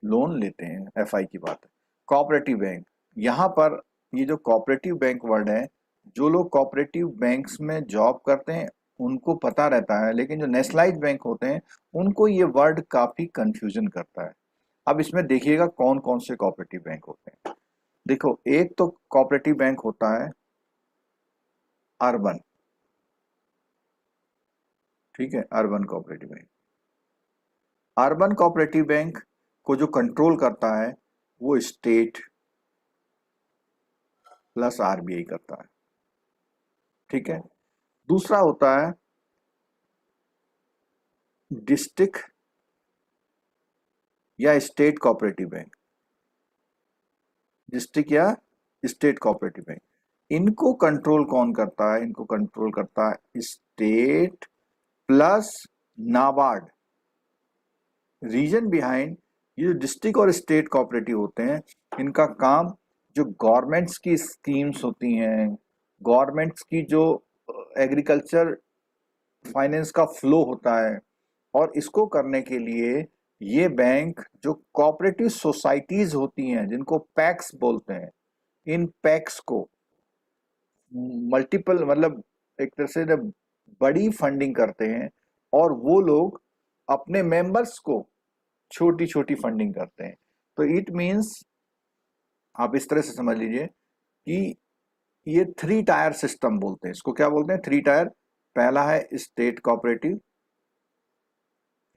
लोन लेते हैं। FI की बात है। कोऑपरेटिव बैंक, यहाँ पर ये जो कोऑपरेटिव बैंक वर्ड है, जो लोग कोऑपरेटिव बैंक्स में जॉब करते हैं उनको पता रहता है, लेकिन जो नेशनलाइज्ड बैंक होते हैं उनको ये वर्ड काफी कंफ्यूजन करता है। अब इसमें देखिएगा कौन कौन से कोऑपरेटिव बैंक होते हैं। देखो, एक तो कोऑपरेटिव बैंक होता है अर्बन। ठीक है, urban cooperative bank. Urban cooperative bank को जो कंट्रोल करता है वो स्टेट प्लस RBI करता है। ठीक है, दूसरा होता है डिस्ट्रिक्ट या स्टेट कोऑपरेटिव बैंक। डिस्ट्रिक्ट या स्टेट कोऑपरेटिव बैंक, इनको कंट्रोल कौन करता है? इनको कंट्रोल करता है state plus NABARD. Reason behind, ये जो डिस्ट्रिक्ट और स्टेट कोऑपरेटिव होते हैं, इनका काम जो गवर्नमेंट्स की स्कीम्स होती हैं, गवर्नमेंट्स की जो एग्रीकल्चर फाइनेंस का फ्लो होता है, और इसको करने के लिए ये बैंक जो कोऑपरेटिव सोसाइटीज होती हैं, जिनको पैक्स बोलते हैं, इन पैक्स को मल्टीपल, मतलब एक तरह से बड़ी फंडिंग करते हैं, और वो लोग अपने मेंबर्स को छोटी छोटी फंडिंग करते हैं। तो इट मींस, आप इस तरह से समझ लीजिए कि ये 3 टायर सिस्टम बोलते हैं इसको। क्या बोलते हैं? 3 टायर। पहला है स्टेट कोऑपरेटिव,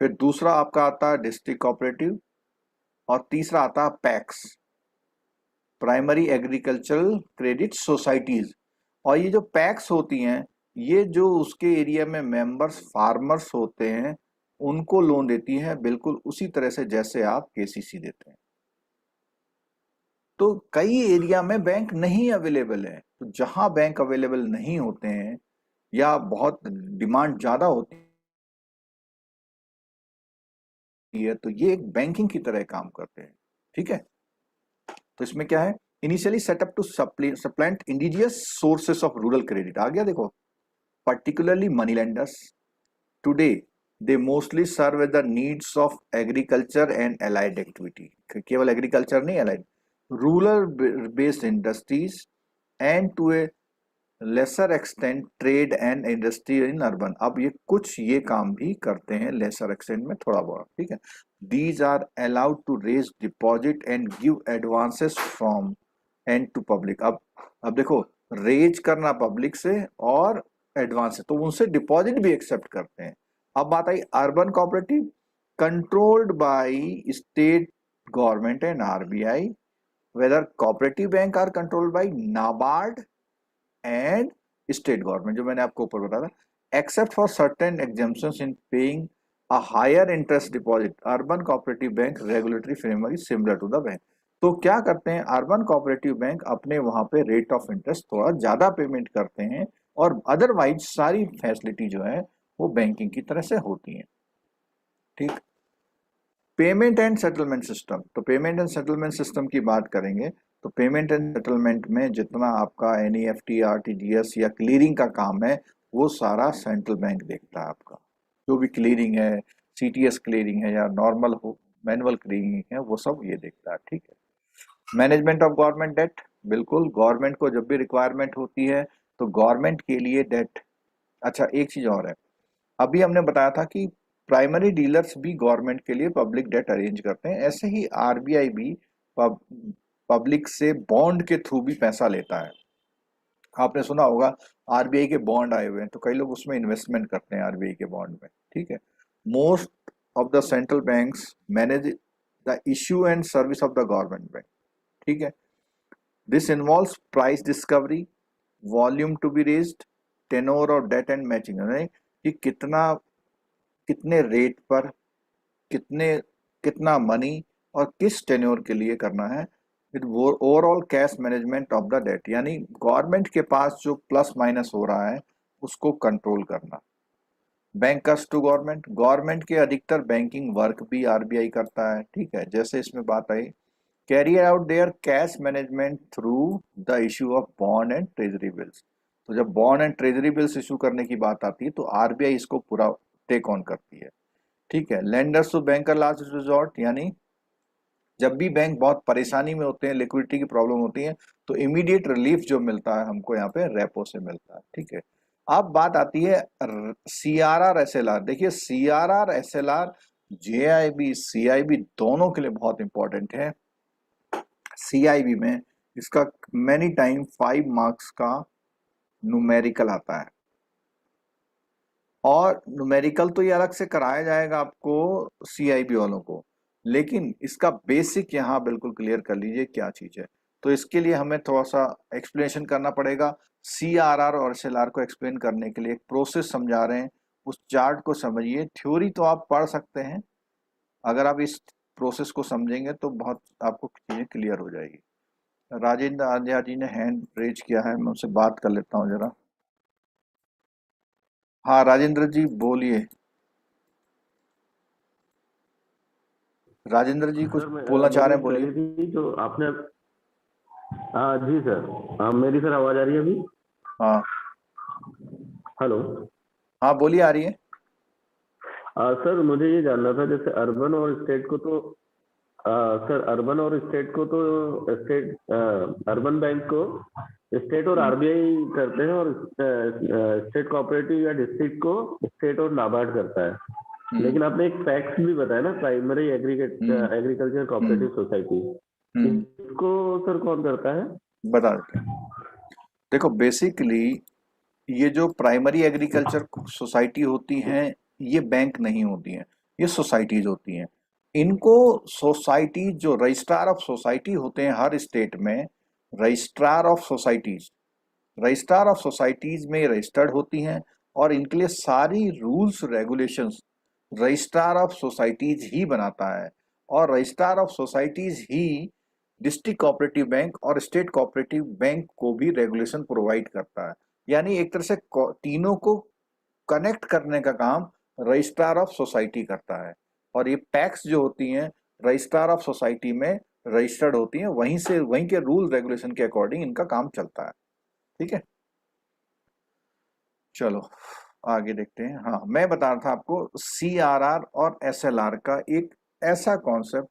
फिर दूसरा आपका आता है डिस्ट्रिक्ट कोऑपरेटिव, और तीसरा आता है PACS, primary agricultural credit societies. और ये जो पैक्स होती हैं, ये जो उसके एरिया में मेंबर्स फार्मर्स होते हैं उनको लोन देती है, बिल्कुल उसी तरह से जैसे आप KCC देते हैं। तो कई एरिया में बैंक नहीं अवेलेबल है, तो जहां बैंक अवेलेबल नहीं होते हैं या बहुत डिमांड ज्यादा होती है, तो ये एक बैंकिंग की तरह काम करते हैं, ठीक है। तो इसमें क्या है, initially set up to supplant indigenous sources of rural credit, आ गया देखो, particularly money lenders. Today, they mostly serve the needs of agriculture and allied activity. केवल agriculture नहीं, allied, rural based industries and to a lesser extent trade and industry in urban. अब ये कुछ ये काम भी करते हैं lesser extent में, थोड़ा बहुत, ठीक है। These are allowed to raise deposit and give advances from and to public. अब देखो, रेज करना पब्लिक से और एडवांस है, तो उनसे डिपॉजिट भी एक्सेप्ट करते हैं। अब बात आई urban cooperative, controlled by state government and RBI, whether cooperative bank are controlled by NABARD and state government, जो मैंने आपको ऊपर बताया था, except for certain exemptions in paying a higher interest deposit, urban cooperative bank regulatory framework is similar to the bank. तो क्या करते हैं, अर्बन कोऑपरेटिव बैंक अपने वहां पे रेट ऑफ इंटरेस्ट थोड़ा ज्यादा पेमेंट करते हैं, और अदरवाइज सारी फैसिलिटी जो है वो बैंकिंग की तरह से होती है, ठीक। पेमेंट एंड सेटलमेंट सिस्टम, तो पेमेंट एंड सेटलमेंट सिस्टम की बात करेंगे तो पेमेंट एंड सेटलमेंट में जितना आपका एनईएफटी, आरटीजीएस या क्लियरिंग का काम है, वो सारा सेंट्रल बैंक देखता है। आपका जो भी क्लियरिंग है, सीटीएस क्लियरिंग है या नॉर्मल हो मैनुअल क्लियरिंग है, वो सब ये देखता है, ठीक है। मैनेजमेंट ऑफ गवर्नमेंट डेट, बिल्कुल, गवर्नमेंट को जब भी रिक्वायरमेंट होती है तो गवर्नमेंट के लिए डेट, अच्छा एक चीज और है, अभी हमने बताया था कि प्राइमरी डीलर्स भी गवर्नमेंट के लिए पब्लिक डेट अरेंज करते हैं, ऐसे ही आरबीआई भी पब्लिक से बॉन्ड के थ्रू भी पैसा लेता है। आपने सुना होगा आरबीआई के बॉन्ड आए हुए हैं, तो कई लोग उसमें इन्वेस्टमेंट करते हैं आरबीआई के बॉन्ड में, ठीक है। Most of the central banks manage the issue and service of the government bank, ठीक है। This involves price discovery, volume to be raised, tenor और डेट एंड मैचिंग, कि कितने रेट पर कितना मनी और किस टेन्योर के लिए करना है, with overall cash management of the debt, यानी गवर्नमेंट के पास जो प्लस माइनस हो रहा है उसको कंट्रोल करना। बैंकर्स टू गवर्नमेंट के अधिकतर बैंकिंग वर्क भी आरबीआई करता है, ठीक है। जैसे इसमें बात आई, carry out there cash management through the issue of bond and treasury bills, तो जब bond and treasury bills issue करने की बात आती है तो आरबीआई इसको पूरा टेक ऑन करती है, ठीक है। Lenders to banker last resort, यानी जब भी बैंक बहुत परेशानी में होते हैं, लिक्विडिटी की प्रॉब्लम होती है, तो इमीडिएट रिलीफ जो मिलता है हमको यहाँ पे रेपो से मिलता है, ठीक है। अब बात आती है सीआरआर एसएलआर, देखिए सीआरआर एसएलआर जेआईबी सीआईबी दोनों के लिए बहुत इंपॉर्टेंट है। सीआईबी में इसका मेनी टाइम 5 मार्क्स का न्यूमेरिकल आता है, और न्यूमेरिकल तो ये अलग से कराया जाएगा आपको सीआईबी वालों को, लेकिन इसका बेसिक यहाँ बिल्कुल क्लियर कर लीजिए क्या चीज है। तो इसके लिए हमें थोड़ा सा एक्सप्लेनेशन करना पड़ेगा। सीआरआर और एसएलआर को एक्सप्लेन करने के लिए एक प्रोसेस समझा रहे हैं, उस चार्ट को समझिए। थ्योरी तो आप पढ़ सकते हैं, अगर आप इस प्रोसेस को समझेंगे तो बहुत आपको चीजें क्लियर हो जाएगी। राजेंद्र आर्या जी ने हैंड रेज किया है, मैं उनसे बात कर लेता हूँ जरा। हाँ राजेंद्र जी बोलिए। राजेंद्र जी कुछ बोलना चाह रहे हैं, बोलिए। जो आपने, हाँ जी सर, मेरी सर आवाज आ रही है अभी? हाँ हेलो, हाँ बोलिए, आ रही है। सर मुझे ये जानना था, जैसे अर्बन और स्टेट को तो सर अर्बन और स्टेट को तो अर्बन बैंक को स्टेट और आरबीआई करते हैं, और स्टेट कोऑपरेटिव या डिस्ट्रिक्ट को स्टेट और नाबार्ड करता है। लेकिन आपने एक फैक्ट भी बताया ना, प्राइमरी एग्रीकल्चर कोऑपरेटिव सोसाइटी, इसको सर कौन करता है? बता देते हैं। देखो बेसिकली ये जो प्राइमरी एग्रीकल्चर सोसाइटी होती हैं, ये बैंक नहीं होती हैं, ये सोसाइटीज होती हैं। इनको सोसाइटी, जो रजिस्ट्रार ऑफ सोसाइटी होते हैं हर स्टेट में, रजिस्ट्रार ऑफ सोसाइटीज में रजिस्टर्ड होती हैं, और इनके लिए सारी rules regulations registrar of societies ही बनाता है, और रजिस्ट्रार ऑफ सोसाइटीज ही डिस्ट्रिक्ट कोऑपरेटिव बैंक और स्टेट कोऑपरेटिव बैंक को भी रेगुलेशन प्रोवाइड करता है। यानी एक तरह से तीनों को कनेक्ट करने का काम रजिस्ट्रार ऑफ सोसाइटी करता है। और ये पैक्स जो होती हैं रजिस्ट्रार ऑफ सोसाइटी में रजिस्टर्ड होती हैं, वहीं के रूल रेगुलेशन के अकॉर्डिंग इनका काम चलता है। ठीक है, चलो आगे देखते हैं। हाँ, मैं बता रहा था आपको CRR और SLR का एक ऐसा कॉन्सेप्ट,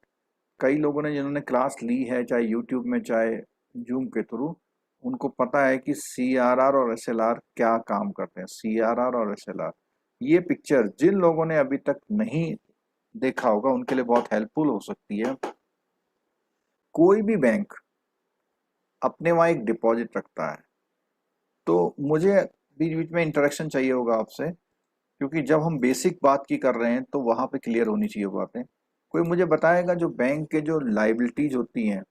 कई लोगों ने जिन्होंने क्लास ली है चाहे यूट्यूब में चाहे जूम के थ्रू, उनको पता है कि CRR और SLR क्या काम करते हैं। CRR और SLR, ये पिक्चर जिन लोगों ने अभी तक नहीं देखा होगा उनके लिए बहुत हेल्पफुल हो सकती है। कोई भी बैंक अपने वहाँ एक डिपॉजिट रखता है, तो मुझे बीच बीच में इंटरेक्शन चाहिए होगा आपसे, क्योंकि जब हम बेसिक बात की कर रहे हैं तो वहां पे क्लियर होनी चाहिए बातें। कोई मुझे बताएगा जो बैंक के जो लाइबिलिटीज होती हैं,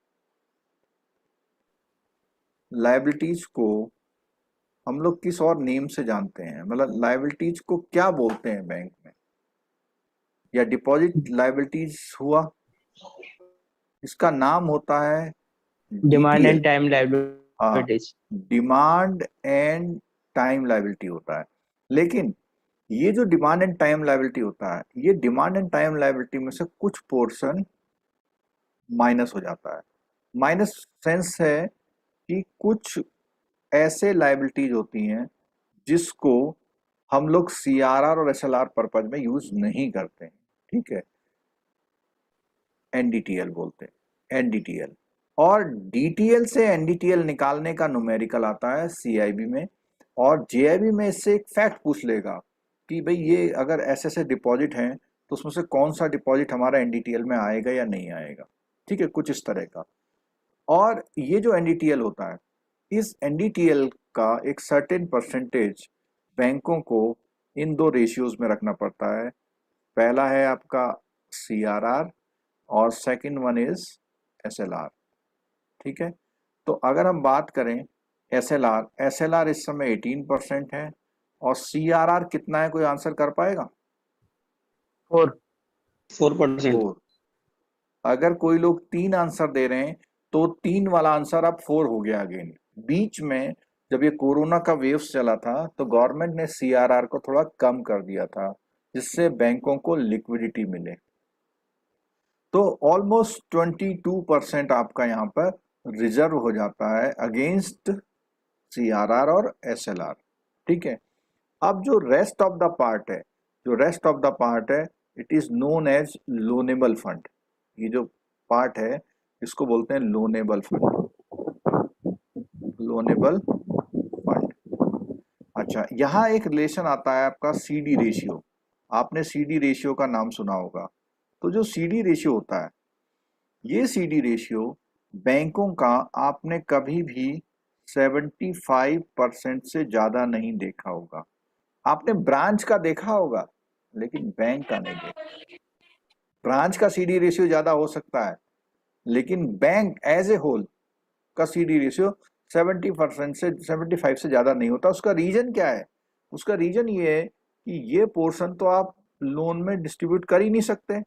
लाइबिलिटीज को हम लोग किस और नेम से जानते हैं, मतलब लाइबिलिटीज को क्या बोलते हैं बैंक में, या डिपॉजिट लाइबिलिटीज हुआ, इसका नाम होता है डिमांड DTL। एंड टाइम हाँ, liabilities. Demand and time liability होता है। लेकिन ये जो डिमांड एंड टाइम लाइबिलिटी होता है, ये डिमांड एंड टाइम लाइबिलिटी में से कुछ पोर्शन माइनस हो जाता है। माइनस सेंस है कि कुछ ऐसे लाइबिलिटीज होती हैं जिसको हम लोग CRR और SLR पर्पज में यूज नहीं करते हैं। ठीक है, NDTL बोलते हैं, NDTL। और DTL से NDTL निकालने का न्यूमेरिकल आता है CIB में, और JIB में इससे एक फैक्ट पूछ लेगा कि भाई ये अगर ऐसे डिपॉजिट हैं तो उसमें से कौन सा डिपॉजिट हमारा NDTL में आएगा या नहीं आएगा। ठीक है, कुछ इस तरह का। और ये जो NDTL होता है, इस NDTL का एक सर्टेन परसेंटेज बैंकों को इन दो रेशियोज में रखना पड़ता है। पहला है आपका CRR और सेकंड वन इज SLR। ठीक है, तो अगर हम बात करें SLR इस समय 18% है, और CRR कितना है, कोई आंसर कर पाएगा? 4%। 4। अगर कोई लोग 3 आंसर दे रहे हैं तो 3 वाला आंसर अब 4 हो गया अगेन। बीच में जब ये कोरोना का वेव्स चला था तो गवर्नमेंट ने CRR को थोड़ा कम कर दिया था, जिससे बैंकों को लिक्विडिटी मिले। तो ऑलमोस्ट 22% आपका यहाँ पर रिजर्व हो जाता है अगेंस्ट CRR और SLR। ठीक है, अब जो रेस्ट ऑफ द पार्ट है, it is known as loanable fund. ये जो पार्ट है इसको बोलते हैं लोनेबल फंड। अच्छा, यहाँ एक रिलेशन आता है आपका CD रेशियो। आपने CD रेशियो का नाम सुना होगा। तो जो CD रेशियो होता है, ये CD रेशियो बैंकों का आपने कभी भी 75% से ज्यादा नहीं देखा होगा। आपने ब्रांच का देखा होगा लेकिन बैंक का नहीं देखा। ब्रांच का CD रेशियो ज्यादा हो सकता है, लेकिन बैंक एज ए होल का CD रेशियो 70% से 75 से ज्यादा नहीं होता। उसका रीजन क्या है? उसका रीजन ये है कि ये पोर्शन तो आप लोन में डिस्ट्रीब्यूट कर ही नहीं सकते,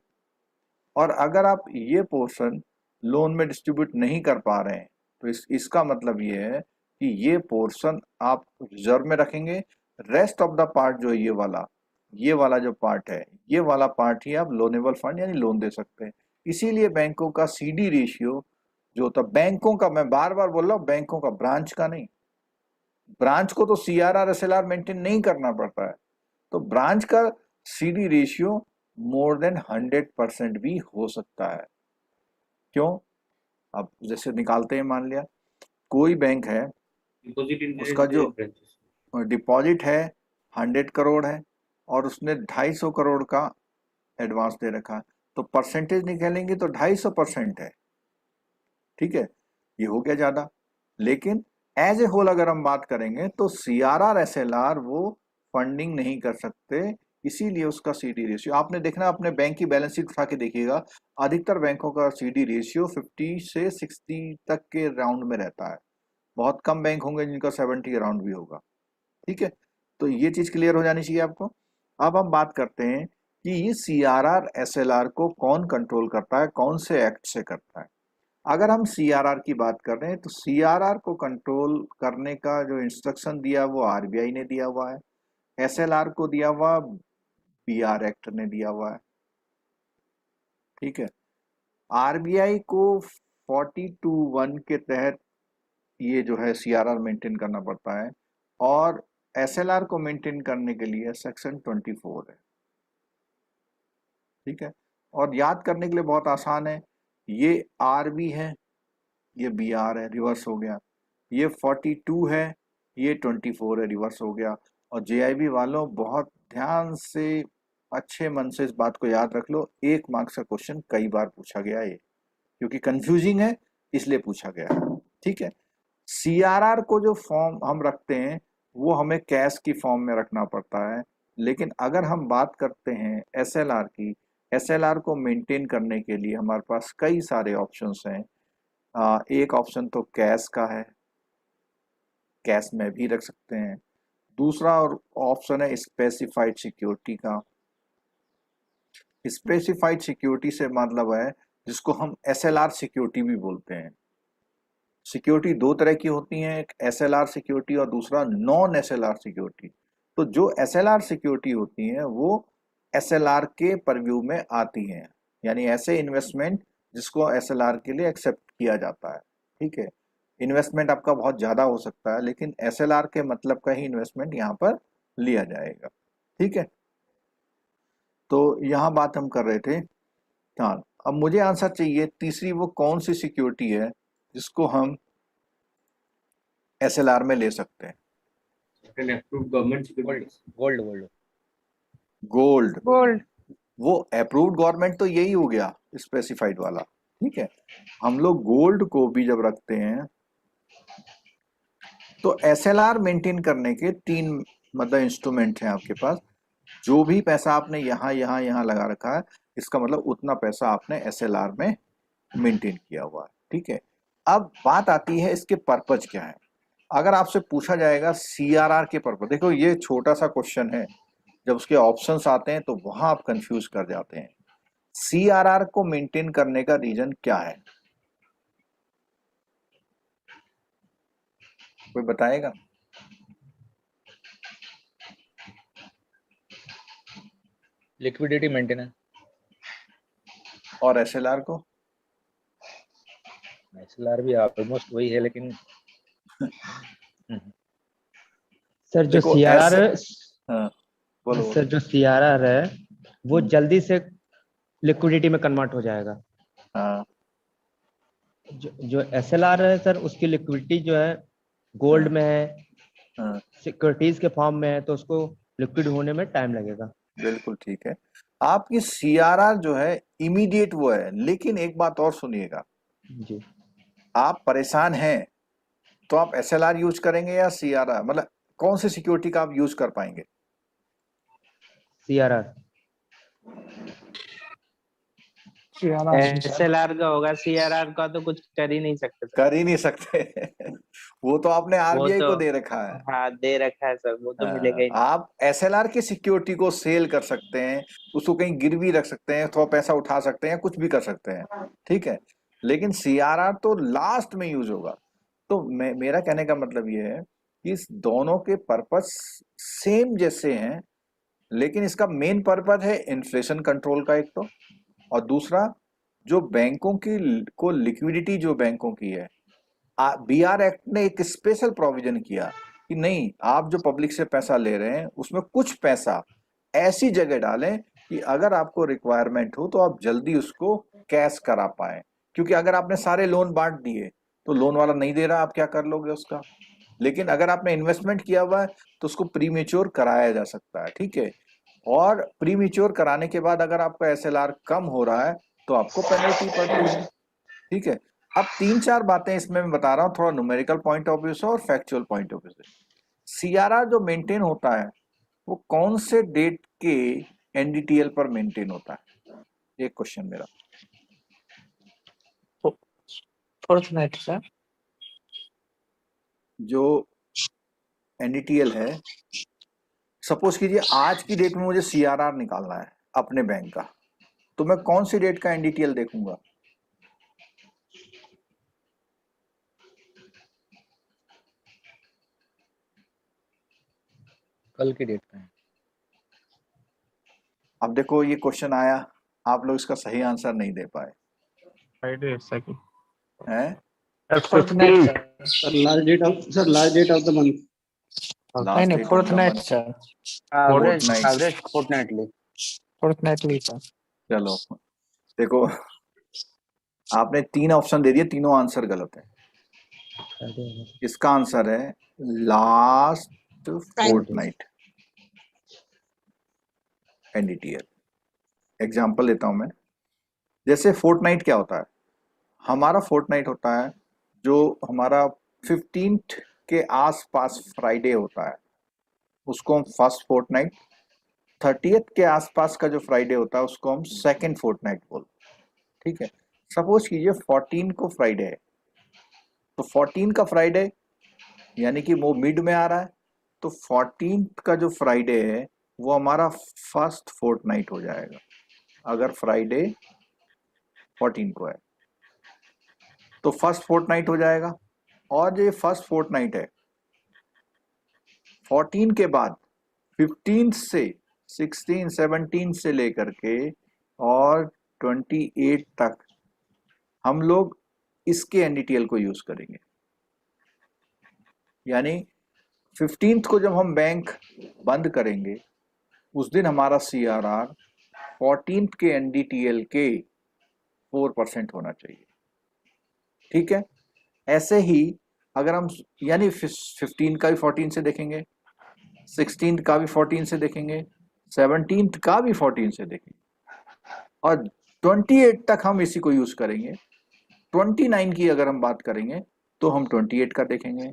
और अगर आप ये पोर्शन लोन में डिस्ट्रीब्यूट नहीं कर पा रहे हैं तो इसका मतलब ये है कि ये पोर्शन आप रिजर्व में रखेंगे। रेस्ट ऑफ द पार्ट जो ये वाला जो पार्ट है, ये वाला पार्ट ही आप लोनेबल फंड यानी लोन दे सकते हैं। इसीलिए बैंकों का CD रेशियो जो होता, बैंकों का, मैं बार बार बोल रहा हूँ बैंकों का, ब्रांच का नहीं। ब्रांच को तो CRR SLR मेंटेन नहीं करना पड़ता है, तो ब्रांच का CD रेशियो मोर देन 100% भी हो सकता है। क्यों? अब जैसे निकालते हैं, मान लिया कोई बैंक है, डिपॉजिट उसका जो इंटरेस्ट डिपॉजिट है 100 करोड़ है और उसने 250 करोड़ का एडवांस दे रखा है, तो परसेंटेज निकालेंगे तो 250% है। ठीक है, ये हो गया ज्यादा। लेकिन एज ए होल अगर हम बात करेंगे तो CRR SLR वो फंडिंग नहीं कर सकते, इसीलिए उसका CD रेशियो आपने देखना, अपने बैंक की बैलेंस शीट उठा के देखिएगा, अधिकतर बैंकों का CD रेशियो 50 से 60 तक के राउंड में रहता है। बहुत कम बैंक होंगे जिनका 70 अराउंड भी होगा। ठीक है, तो ये चीज क्लियर हो जानी चाहिए आपको। अब हम बात करते हैं कि ये CRR SLR को कौन कंट्रोल करता है, कौन से एक्ट से करता है। अगर हम CRR की बात कर रहे हैं तो CRR को कंट्रोल करने का जो इंस्ट्रक्शन दिया वो RBI ने दिया हुआ है, SLR को दिया हुआ BR एक्ट ने दिया हुआ है। ठीक है। आरबीआई को 42(1) के तहत ये जो है सीआरआर मेंटेन करना पड़ता है, और एसएलआर को मेंटेन करने के लिए सेक्शन 24 है। ठीक है, और याद करने के लिए बहुत आसान है, ये आरबी है, ये बीआर है, रिवर्स हो गया, ये 42 है, ये 24 है, रिवर्स हो गया। और जेआईबी वालों बहुत ध्यान से, अच्छे मन से इस बात को याद रख लो, 1 मार्क्स का क्वेश्चन कई बार पूछा गया है ये, क्योंकि कंफ्यूजिंग है इसलिए पूछा गया है। ठीक है, सीआरआर को जो फॉर्म हम रखते हैं वो हमें कैश की फॉर्म में रखना पड़ता है, लेकिन अगर हम बात करते हैं एसएलआर की, एसएलआर को मेंटेन करने के लिए हमारे पास कई सारे ऑप्शंस हैं। एक ऑप्शन तो कैश का है, कैश में भी रख सकते हैं। दूसरा और ऑप्शन है स्पेसिफाइड सिक्योरिटी का। स्पेसिफाइड सिक्योरिटी से मतलब है जिसको हम एसएलआर सिक्योरिटी भी बोलते हैं। सिक्योरिटी 2 तरह की होती हैं, एक एसएलआर सिक्योरिटी और दूसरा नॉन एसएलआर सिक्योरिटी। तो जो एसएलआर सिक्योरिटी होती हैं वो एसएलआर के परव्यू में आती हैं, यानी ऐसे इन्वेस्टमेंट जिसको एसएलआर के लिए एक्सेप्ट किया जाता है। ठीक है, इन्वेस्टमेंट आपका बहुत ज्यादा हो सकता है, लेकिन एसएलआर के मतलब का ही इन्वेस्टमेंट यहाँ पर लिया जाएगा। ठीक है, तो यहाँ बात हम कर रहे थे। हाँ, अब मुझे आंसर चाहिए, तीसरी वो कौन सी सिक्योरिटी है जिसको हम एसएलआर में ले सकते हैं? certain approved government securities. Gold gold gold. Gold. वो अप्रूव्ड गवर्नमेंट तो यही हो गया, स्पेसिफाइड वाला। ठीक है, हम लोग गोल्ड को भी जब रखते हैं तो एसएलआर मेंटेन करने के 3 मतलब इंस्ट्रूमेंट हैं आपके पास। जो भी पैसा आपने यहाँ लगा रखा है, इसका मतलब उतना पैसा आपने एसएलआर में मेंटेन किया हुआ है। ठीक है, अब बात आती है इसके पर्पज क्या है। अगर आपसे पूछा जाएगा सीआरआर के पर्पज, देखो ये छोटा सा क्वेश्चन है, जब उसके ऑप्शंस आते हैं तो वहां आप कंफ्यूज कर जाते हैं। सीआरआर को मेंटेन करने का रीजन क्या है, कोई बताएगा? Liquidity maintenance. और एसएलआर को? एसएलआर भी ऑलमोस्ट वही है, लेकिन सर जो देखो सीआरआर हाँ, बोलो। सर जो सीआरआर है वो जल्दी से लिक्विडिटी में कन्वर्ट हो जाएगा। हाँ, जो एसएलआर है सर उसकी लिक्विडिटी जो है गोल्ड में है, हाँ, सिक्योरिटीज के फॉर्म में है, तो उसको लिक्विड होने में टाइम लगेगा। बिल्कुल ठीक है। आपकी सीआरआर जो है इमीडिएट वो है, लेकिन एक बात और सुनिएगा, जी आप परेशान हैं तो आप एसएलआर यूज करेंगे या सीआरआर, मतलब कौन सी सिक्योरिटी का आप यूज कर पाएंगे? सीआरआर। एसएलआर का होगा, सीआरआर का तो कुछ कर ही नहीं सकते सर। कर ही नहीं सकते वो तो आपने वो आरबीआई तो को दे रखा है। हाँ दे रखा है सर, वो तो मिलेगा ही नहीं। आप एसएलआर की सिक्योरिटी को सेल कर सकते हैं, उसको कहीं गिरवी रख सकते हैं, थोड़ा पैसा उठा सकते हैं, कुछ भी कर सकते हैं। ठीक है, लेकिन सीआरआर तो लास्ट में यूज होगा। तो मेरा कहने का मतलब ये है कि इस दोनों के पर्पस सेम जैसे हैं, लेकिन इसका मेन पर्पस है इन्फ्लेशन कंट्रोल का एक तो, और दूसरा जो बैंकों की को लिक्विडिटी जो बैंकों की है, बीआर एक्ट ने एक स्पेशल प्रोविजन किया कि नहीं, आप जो पब्लिक से पैसा ले रहे हैं उसमें कुछ पैसा ऐसी जगह डालें कि अगर आपको रिक्वायरमेंट हो तो आप जल्दी उसको कैश करा पाए, क्योंकि अगर आपने सारे लोन बांट दिए तो लोन वाला नहीं दे रहा, आप क्या कर लोगे उसका। लेकिन अगर आपने इन्वेस्टमेंट किया हुआ है तो उसको प्रीमेच्योर कराया जा सकता है। ठीक है, और प्रीमेच्योर कराने के बाद अगर आपका एसएलआर कम हो रहा है तो आपको पेनल्टी पड़ती है। ठीक है, अब 3-4 बातें इसमें मैं बता रहा हूँ, थोड़ा न्यूमेरिकल पॉइंट ऑफ व्यू से और फैक्चुअल पॉइंट ऑफ व्यू से। सीआरआर जो मेंटेन होता है वो कौन से डेट के एनडीटीएल पर मेंटेन होता है, एक क्वेश्चन मेरा। Fourth night sir. जो एनडीटीएल है, सपोज कीजिए आज की डेट में मुझे सीआरआर निकालना है अपने बैंक का, तो मैं कौन सी डेट का एनडीटीएल देखूंगा? कल की डेट का है। अब देखो ये क्वेश्चन आया, आप लोग इसका सही आंसर नहीं दे पाए Friday second. हैं? Fortnight, sir. Sir, last date of the month. नहीं लास्ट नहीं, date of the fortnight, month, sir. Average fortnight. Average fortnightly. Fortnightly, sir. चलो देखो, आपने 3 ऑप्शन दे दिए, तीनों आंसर गलत है। इसका आंसर है लास्ट फोर्टनाइट एनडीटीएल। एग्जांपल लेता हूं मैं। जैसे फोर्टनाइट क्या होता है? हमारा फोर्टनाइट होता है जो हमारा 15th के आसपास फ्राइडे होता है, उसको हम फर्स्ट फोर्टनाइट। 30th के आसपास का जो फ्राइडे होता है उसको हम सेकंड फोर्टनाइट बोलते हैं। ठीक है, सपोज कीजिए 14 को फ्राइडे है, तो 14 का फ्राइडे यानी कि वो मिड में आ रहा है, तो 14th का जो फ्राइडे है वो हमारा फर्स्ट फोर्टनाइट हो जाएगा अगर फ्राइडे 14 को है, तो फर्स्ट फोर्टनाइट हो जाएगा। और जो ये फर्स्ट फोर्टनाइट है 14 के बाद 15 से 16, 17 से लेकर के और 28 तक हम लोग इसके एनडीटीएल को यूज करेंगे। यानी 15th को जब हम बैंक बंद करेंगे उस दिन हमारा सीआरआर 14th के एनडीटीएल के 4% होना चाहिए। ठीक है, ऐसे ही अगर हम यानी 15 का भी 14 से देखेंगे, 16 का भी 14 से देखेंगे, 17 का भी 14 से देखेंगे और 28 तक हम इसी को यूज करेंगे। 29 की अगर हम बात करेंगे तो हम 28 का देखेंगे,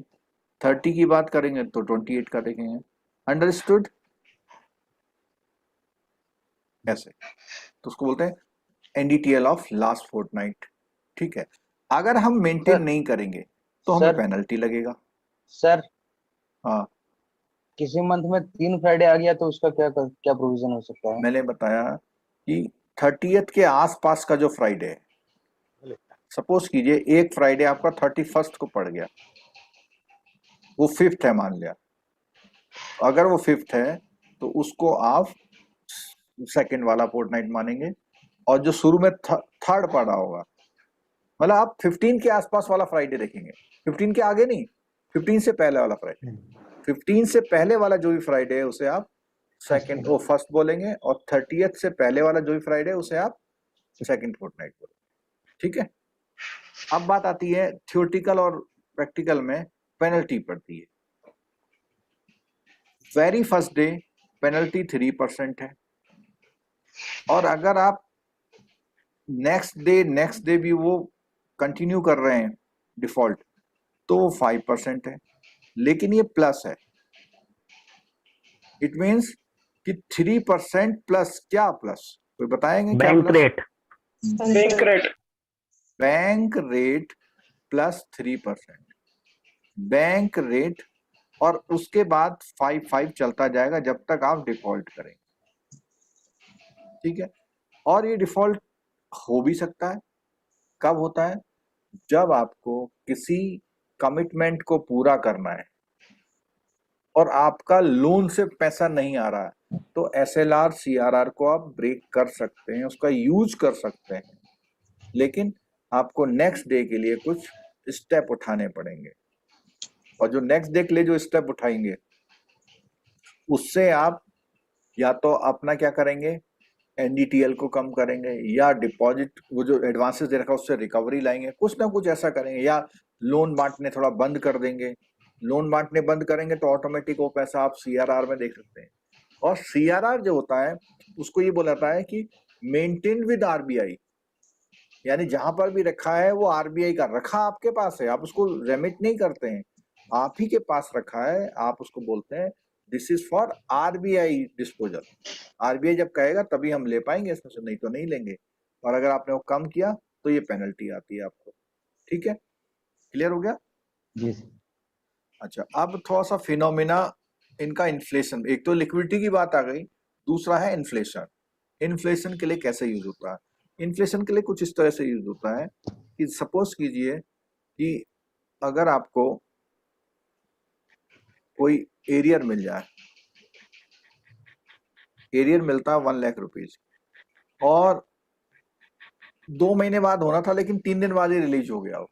30 की बात करेंगे तो 28 का देखेंगे। अंडरस्टूड? ऐसे तो उसको बोलते हैं एनडीटीएल ऑफ लास्ट फोर्टनाइट। ठीक है, अगर हम मेंटेन नहीं करेंगे तो हमें पेनल्टी लगेगा। सर हाँ, किसी मंथ में 3 फ्राइडे आ गया तो उसका क्या क्या प्रोविजन हो सकता है? मैंने बताया कि 30th के आसपास का जो फ्राइडे है, सपोज कीजिए एक फ्राइडे आपका 31st को पड़ गया, वो 5th है मान लिया, अगर वो 5th है तो उसको आप सेकंड वाला फोर्टनाइट मानेंगे और जो शुरू में थर्ड पड़ा होगा, मतलब आप 15 के आसपास वाला फ्राइडे देखेंगे, 15 के आगे नहीं, 15 से पहले वाला फ्राइडे। 15 से पहले वाला जो भी फ्राइडे है उसे आप सेकंड वो फर्स्ट बोलेंगे और 30th से पहले वाला जो भी फ्राइडे है उसे आप सेकंड फोर्टनाइट बोलेंगे। ठीक है, अब बात आती है थ्योरेटिकल और प्रैक्टिकल में पेनल्टी पड़ती है। वेरी फर्स्ट डे पेनल्टी 3% है और अगर आप नेक्स्ट डे भी वो कंटिन्यू कर रहे हैं डिफॉल्ट तो वो 5% है, लेकिन ये प्लस है। इट मीन्स कि 3% प्लस क्या प्लस, कोई बताएंगे क्या? Bank rate bank rate plus 3%, bank rate, और उसके बाद 5 चलता जाएगा जब तक आप डिफॉल्ट करेंगे। ठीक है, और ये डिफॉल्ट हो भी सकता है, कब होता है? जब आपको किसी कमिटमेंट को पूरा करना है और आपका लोन से पैसा नहीं आ रहा है तो एसएलआर सीआरआर को आप ब्रेक कर सकते हैं, उसका यूज कर सकते हैं, लेकिन आपको नेक्स्ट डे के लिए कुछ स्टेप उठाने पड़ेंगे और जो नेक्स्ट डे के लिए जो स्टेप उठाएंगे उससे आप या तो अपना क्या करेंगे, एनडीटीएल को कम करेंगे, या डिपॉजिट वो जो एडवांसेस दे रखा है उससे रिकवरी लाएंगे, कुछ ना कुछ ऐसा करेंगे, या लोन बांटने थोड़ा बंद कर देंगे। लोन बांटने बंद करेंगे तो ऑटोमेटिक वो पैसा आप सीआरआर में देख सकते हैं। और सीआरआर जो होता है उसको ये बोला जाता है कि मेंटेन विद आरबीआई, यानी जहां पर भी रखा है वो आरबीआई का रखा आपके पास है, आप उसको रेमिट नहीं करते हैं, आप ही के पास रखा है, आप उसको बोलते हैं this is for RBI disposal. RBI जब कहेगा तभी हम ले पाएंगे इसमें से, नहीं तो नहीं लेंगे। और अगर आपने वो कम किया तो ये पेनल्टी आती है आपको। ठीक है, क्लियर हो गया? जी। अच्छा, अब थोड़ा सा फिनोमिना इनका इन्फ्लेशन, एक तो लिक्विडिटी की बात आ गई, दूसरा है इन्फ्लेशन। इन्फ्लेशन के लिए कैसे यूज होता है? इन्फ्लेशन के लिए कुछ इस तरह से यूज होता है कि सपोज कीजिए कि अगर आपको कोई एरियर मिल जाए, एरियर मिलता है 1 लाख रुपीज और 2 महीने बाद होना था लेकिन 3 दिन बाद ही रिलीज हो गया।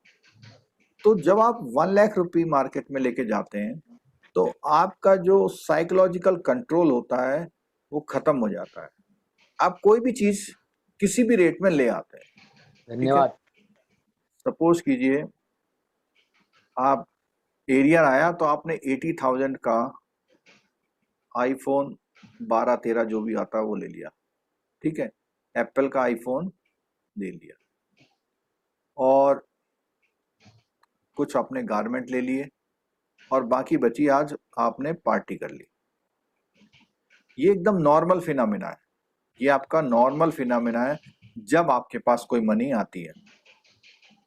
तो जब आप 1 लाख रुपए मार्केट में लेके जाते हैं तो आपका जो साइकोलॉजिकल कंट्रोल होता है वो खत्म हो जाता है। आप कोई भी चीज किसी भी रेट में ले आते हैं। धन्यवाद। सपोज कीजिए आप एरियर आया तो आपने 80,000 का आईफोन 12-13 जो भी आता है वो ले लिया, ठीक है, एप्पल का आईफोन ले लिया और कुछ आपने गारमेंट ले लिए और बाकी बची आज आपने पार्टी कर ली। ये एकदम नॉर्मल फिनोमेना है, ये आपका नॉर्मल फिनोमेना है जब आपके पास कोई मनी आती है।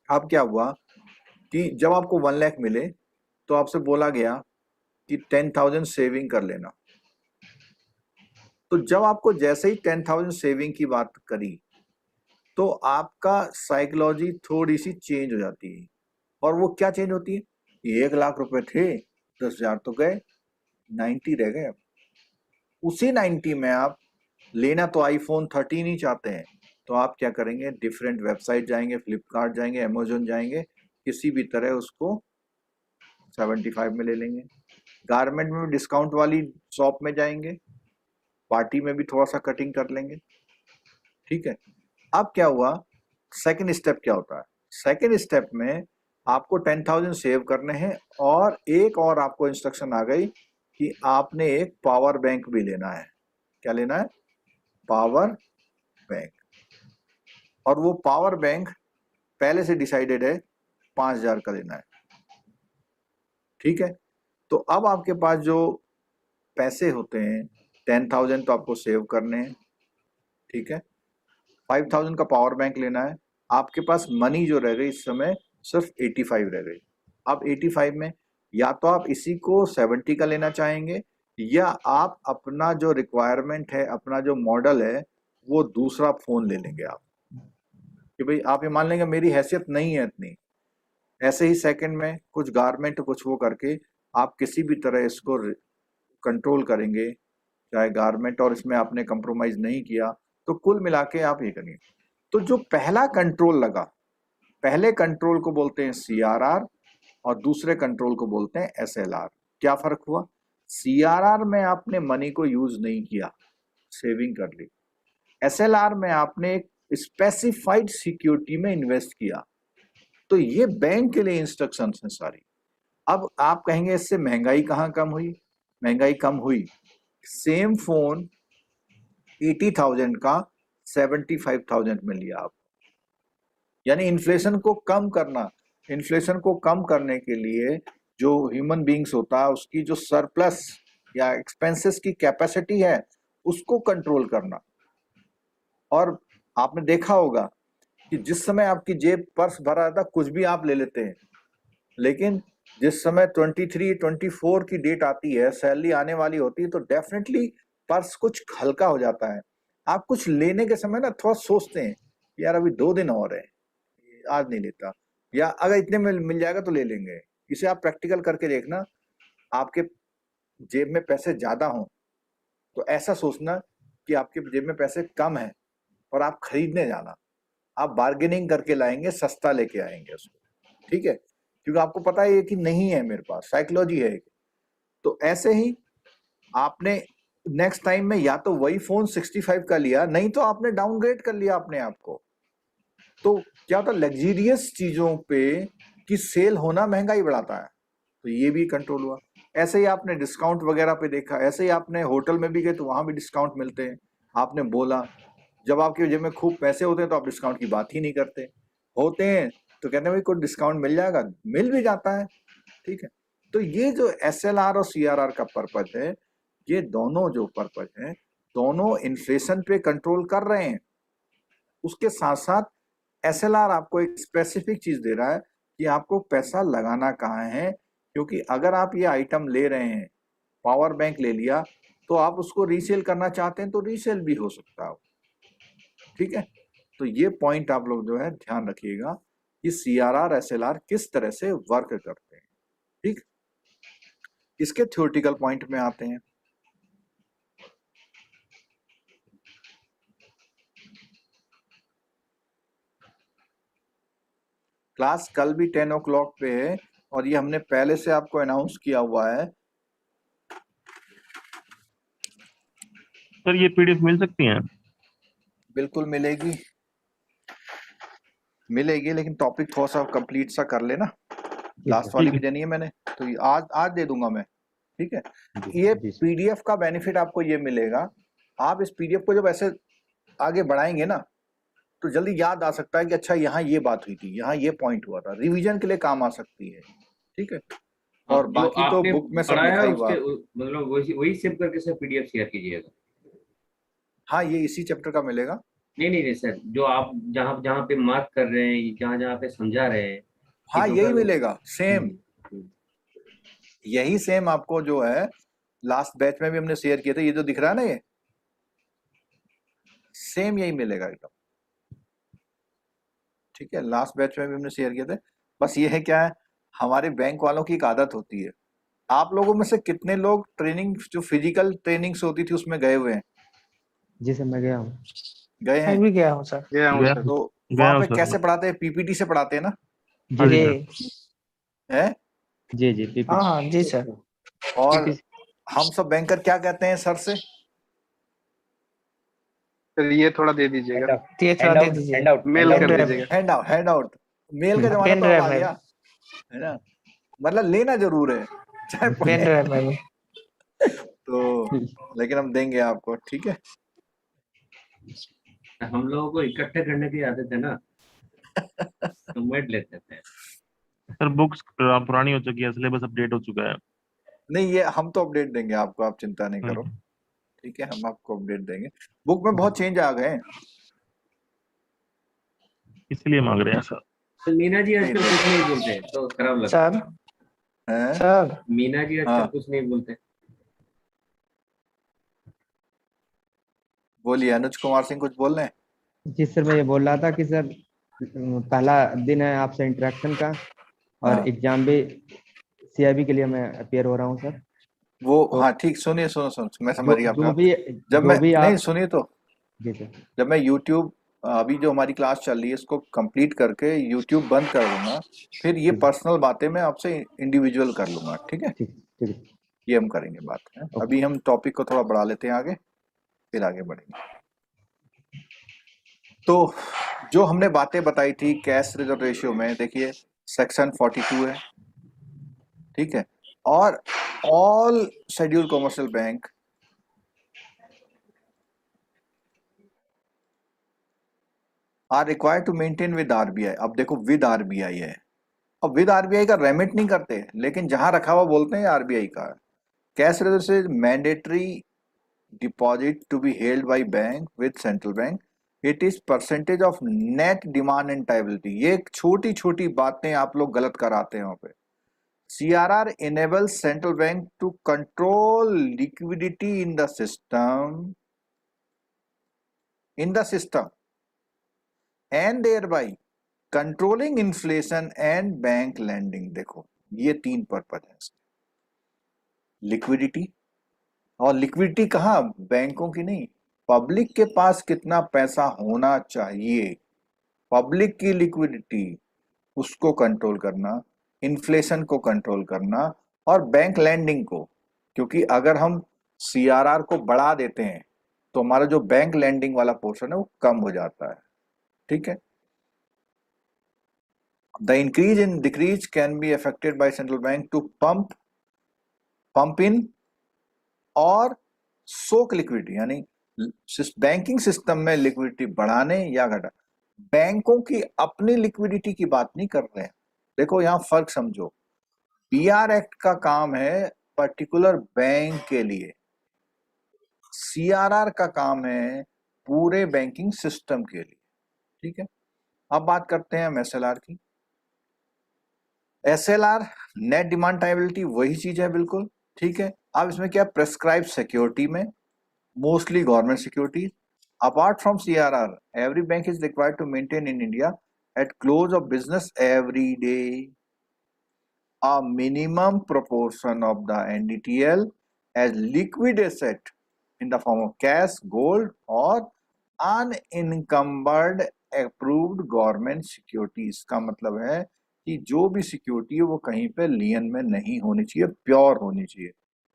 अब क्या हुआ कि जब आपको 1 लाख मिले तो आपसे बोला गया कि 10,000 सेविंग कर लेना। तो जब आपको जैसे ही 10,000 सेविंग की बात करी तो आपका साइकोलॉजी थोड़ी सी चेंज हो जाती है। और वो क्या चेंज होती है? 1 लाख रुपए थे, 10,000 तो गए, 90 रह गए। उसी 90 में आप लेना तो आईफोन 13 ही चाहते हैं, तो आप क्या करेंगे? डिफरेंट वेबसाइट जाएंगे, फ्लिपकार्ट जाएंगे, अमेजोन जाएंगे, किसी भी तरह उसको 75 में ले लेंगे। गारमेंट में भी डिस्काउंट वाली शॉप में जाएंगे, पार्टी में भी थोड़ा सा कटिंग कर लेंगे, ठीक है। अब क्या हुआ? सेकंड स्टेप क्या होता है? सेकंड स्टेप में आपको 10,000 सेव करने हैं और एक और आपको इंस्ट्रक्शन आ गई कि आपने एक पावर बैंक भी लेना है। क्या लेना है? Power bank. और वो पावर बैंक पहले से डिसाइडेड है 5,000 का लेना है, ठीक है। तो अब आपके पास जो पैसे होते हैं 10,000 तो आपको सेव करने हैं, ठीक है। 5,000 का पावर बैंक लेना है। आपके पास मनी जो रह गई इस समय सिर्फ 85 रह गई। अब 85 में या तो आप इसी को 70 का लेना चाहेंगे या आप अपना जो रिक्वायरमेंट है, अपना जो मॉडल है, वो दूसरा फोन ले लेंगे आप कि भाई आप ये मान लेंगे मेरी हैसियत नहीं है इतनी। ऐसे ही सेकंड में कुछ गारमेंट कुछ वो करके आप किसी भी तरह इसको कंट्रोल करेंगे, चाहे गारमेंट, और इसमें आपने कंप्रोमाइज नहीं किया। तो कुल मिला के आप ये करिए। तो जो पहला कंट्रोल लगा, पहले कंट्रोल को बोलते हैं CRR और दूसरे कंट्रोल को बोलते हैं SLR। क्या फर्क हुआ? CRR में आपने मनी को यूज नहीं किया, सेविंग कर ली। SLR में आपने एक स्पेसिफाइड सिक्योरिटी में इन्वेस्ट किया। तो ये बैंक के लिए इंस्ट्रक्शंस हैं सारी। अब आप कहेंगे इससे महंगाई कहाँ कम हुई? महंगाई कम हुई। सेम फोन 80,000 का 75,000 में लिया आप। यानी इन्फ्लेशन को कम करना, इन्फ्लेशन को कम करने के लिए जो ह्यूमन बींग्स होता है उसकी जो सरप्लस या एक्सपेंसेस की कैपेसिटी है उसको कंट्रोल करना। और आपने देखा होगा कि जिस समय आपकी जेब पर्स भरा रहता कुछ भी आप ले लेते हैं, लेकिन जिस समय 23-24 की डेट आती है, सैलरी आने वाली होती है, तो डेफिनेटली पर्स कुछ हल्का हो जाता है। आप कुछ लेने के समय ना थोड़ा सोचते हैं यार अभी 2 दिन और है, आज नहीं लेता, या अगर इतने में मिल जाएगा तो ले लेंगे। इसे आप प्रैक्टिकल करके देखना। आपके जेब में पैसे ज्यादा हों तो ऐसा सोचना कि आपके जेब में पैसे कम है और आप खरीदने जाना, आप बार्गेनिंग करके लाएंगे, सस्ता लेके आएंगे उसको, ठीक है, क्योंकि आपको पता है कि नहीं है मेरे पास, साइकोलॉजी है। तो ऐसे ही आपने नेक्स्ट टाइम में या तो वही फोन 65 का लिया, नहीं तो आपने डाउनग्रेड कर लिया अपने आप को। तो क्या होता है, लग्जरियस चीजों पे की सेल होना महंगाई बढ़ाता है, तो ये भी कंट्रोल हुआ। ऐसे ही आपने डिस्काउंट वगैरह पे देखा, ऐसे ही आपने होटल में भी गए तो वहां भी डिस्काउंट मिलते हैं। आपने बोला, जब आपके जेब में खूब पैसे होते हैं तो आप डिस्काउंट की बात ही नहीं करते, होते हैं तो कहते हैं भाई कोई डिस्काउंट मिल जाएगा, मिल भी जाता है, ठीक है। तो ये जो SLR और CRR का पर्पज है, ये दोनों जो पर्पज है, दोनों इन्फ्लेशन पे कंट्रोल कर रहे हैं। उसके साथ साथ SLR आपको एक स्पेसिफिक चीज दे रहा है कि आपको पैसा लगाना कहाँ है, क्योंकि अगर आप ये आइटम ले रहे हैं, पावर बैंक ले लिया, तो आप उसको रीसेल करना चाहते हैं तो रीसेल भी हो सकता है, ठीक है। तो ये पॉइंट आप लोग जो है ध्यान रखिएगा कि CRR SLR किस तरह से वर्क करते हैं, ठीक। इसके थ्योरेटिकल पॉइंट में आते हैं। क्लास कल भी 10 o'clock पे है और ये हमने पहले से आपको अनाउंस किया हुआ है। सर ये पीडीएफ मिल सकती हैं? बिल्कुल मिलेगी, लेकिन टॉपिक थोड़ा सा कंप्लीट सा कर लेना। लास्ट वाली भी देनी है मैंने, तो ये आज दे दूंगा मैं, ठीक है। ये पीडीएफ का बेनिफिट आपको ये मिलेगा, आप इस पीडीएफ को जब ऐसे आगे बढ़ाएंगे ना तो जल्दी याद आ सकता है कि अच्छा यहाँ ये बात हुई थी, यहाँ ये पॉइंट हुआ था, रिवीजन के लिए काम आ सकती है, ठीक है। और जो बाकी तो आपने बुक में सब पढ़ाया लिखा ही उसके हुआ। मतलब वही सेव करके सर पीडीएफ शेयर कीजिएगा। हाँ, ये इसी चैप्टर का मिलेगा। नहीं सर, जो आप जहाँ जहाँ पे मार्क कर रहे हैं, जहाँ जहाँ पे समझा रहे हैं, हाँ, कि यही total- मिलेगा सेम, यही सेम आपको जो है लास्ट बैच में भी हमने शेयर किए थे, ये जो दिख रहा है ना, ये सेम यही मिलेगा एकदम, ठीक है। लास्ट बैच में भी हमने शेयर किए थे। बस ये है क्या है, हमारे बैंक वालों की एक आदत होती है, आप लोगों में से कितने लोग ट्रेनिंग जो फिजिकल ट्रेनिंग्स होती थी उसमें गए हुए हैं? जी सर मैं गया हूँ। गए हैं? मैं भी गया हूँ सर। तो वहां पे कैसे पढ़ाते हैं? पीपीटी से पढ़ाते हैं ना? जी है? जी पीपीटी। हाँ जी सर। और हम सब बैंकर क्या कहते हैं सर से? सर ये थोड़ा दे दीजिएगा, ये थोड़ा दे दीजिए। मेल कर दीजिएगा। हैंड आउट मेल का जमाना पेन तो अब ड्राइव आ है। गया है ना, मतलब लेना जरूर है चाहे पेन ड्राइव में भी। तो लेकिन हम देंगे आपको, ठीक है। हम लोगों को इकट्ठे करने की आदत है ना, तो मेट लेते थे। सर बुक्स पुरानी हो चुकी है, सिलेबस अपडेट हो चुका है। नहीं, ये हम तो अपडेट देंगे आपको, आप चिंता नहीं करो, ठीक है। हम आपको अपडेट देंगे, बुक में बहुत चेंज आ गए हैं, इसलिए मांग रहे हैं सर। तो मीना जी आजकल कुछ नहीं बोलते हैं, तो खराब लगता सर हैं? सर मीना जी आजकल हाँ। कुछ नहीं बोलते। बोलिए, अनुज कुमार सिंह कुछ बोल रहे हैं? जी सर मैं ये बोल रहा था कि सर पहला दिन है आपसे इंटरेक्शन का, और हाँ। एग्जाम भी सीआईबी के लिए मैं अपियर हो रहा हूँ सर। वो तो हाँ ठीक, सुनिए, सुनो मैं समझ गया जो आपका। भी जब जो मैं भी नहीं आप सुनिए तो, जी सर जब मैं YouTube अभी जो हमारी क्लास चल रही है इसको कंप्लीट करके YouTube बंद कर दूंगा, फिर ये पर्सनल बातें मैं आपसे इंडिविजुअल कर लूंगा, ठीक है। ठीक है ये हम करेंगे बात है। अभी हम टॉपिक को थोड़ा बढ़ा लेते हैं आगे, फिर आगे बढ़ेंगे। तो जो हमने बातें बताई थी कैश रिजर्व रेशियो में, देखिए सेक्शन 42 है, ठीक है। और all scheduled commercial bank are required to maintain with RBI. अब देखो विद आरबीआई है, अब विद आरबीआई का रेमिट नहीं करते, लेकिन जहां रखा हुआ बोलते हैं आरबीआई का। कैश रिजर्व से mandatory deposit to be held by bank with central bank, it is percentage of net demand and liability. ये छोटी छोटी बातें आप लोग गलत कराते हैं वहां पे। CRR enables central bank to control liquidity in the system and thereby controlling inflation and bank lending। देखो ये तीन पर्पज है इसके, लिक्विडिटी। और लिक्विडिटी कहाँ? बैंकों की नहीं, पब्लिक के पास कितना पैसा होना चाहिए, पब्लिक की लिक्विडिटी, उसको कंट्रोल करना, इन्फ्लेशन को कंट्रोल करना, और बैंक लैंडिंग को। क्योंकि अगर हम CRR को बढ़ा देते हैं तो हमारा जो बैंक लैंडिंग वाला पोर्शन है वो कम हो जाता है, ठीक है। The increase in decrease can be affected by central bank to pump in और सोक लिक्विडिटी, यानी बैंकिंग सिस्टम में लिक्विडिटी बढ़ाने या घटा। बैंकों की अपनी लिक्विडिटी की बात नहीं कर रहे हैं, देखो यहां फर्क समझो। PR एक्ट का काम है पर्टिकुलर बैंक के लिए, CRR का काम है पूरे बैंकिंग सिस्टम के लिए, ठीक है। अब बात करते हैं हम SLR की। SLR नेट डिमांड टाइबिलिटी वही चीज है बिल्कुल, ठीक है। अब इसमें क्या, प्रेस्क्राइब सिक्योरिटी में mostly government securities. Apart from CRR, every bank is required to maintain in India at close of business every day a minimum proportion of the NDTL as liquid asset in the form of cash, gold or unencumbered approved government securities का मतलब है कि जो भी सिक्योरिटी है वो कहीं पे लियन में नहीं होनी चाहिए, प्योर होनी चाहिए,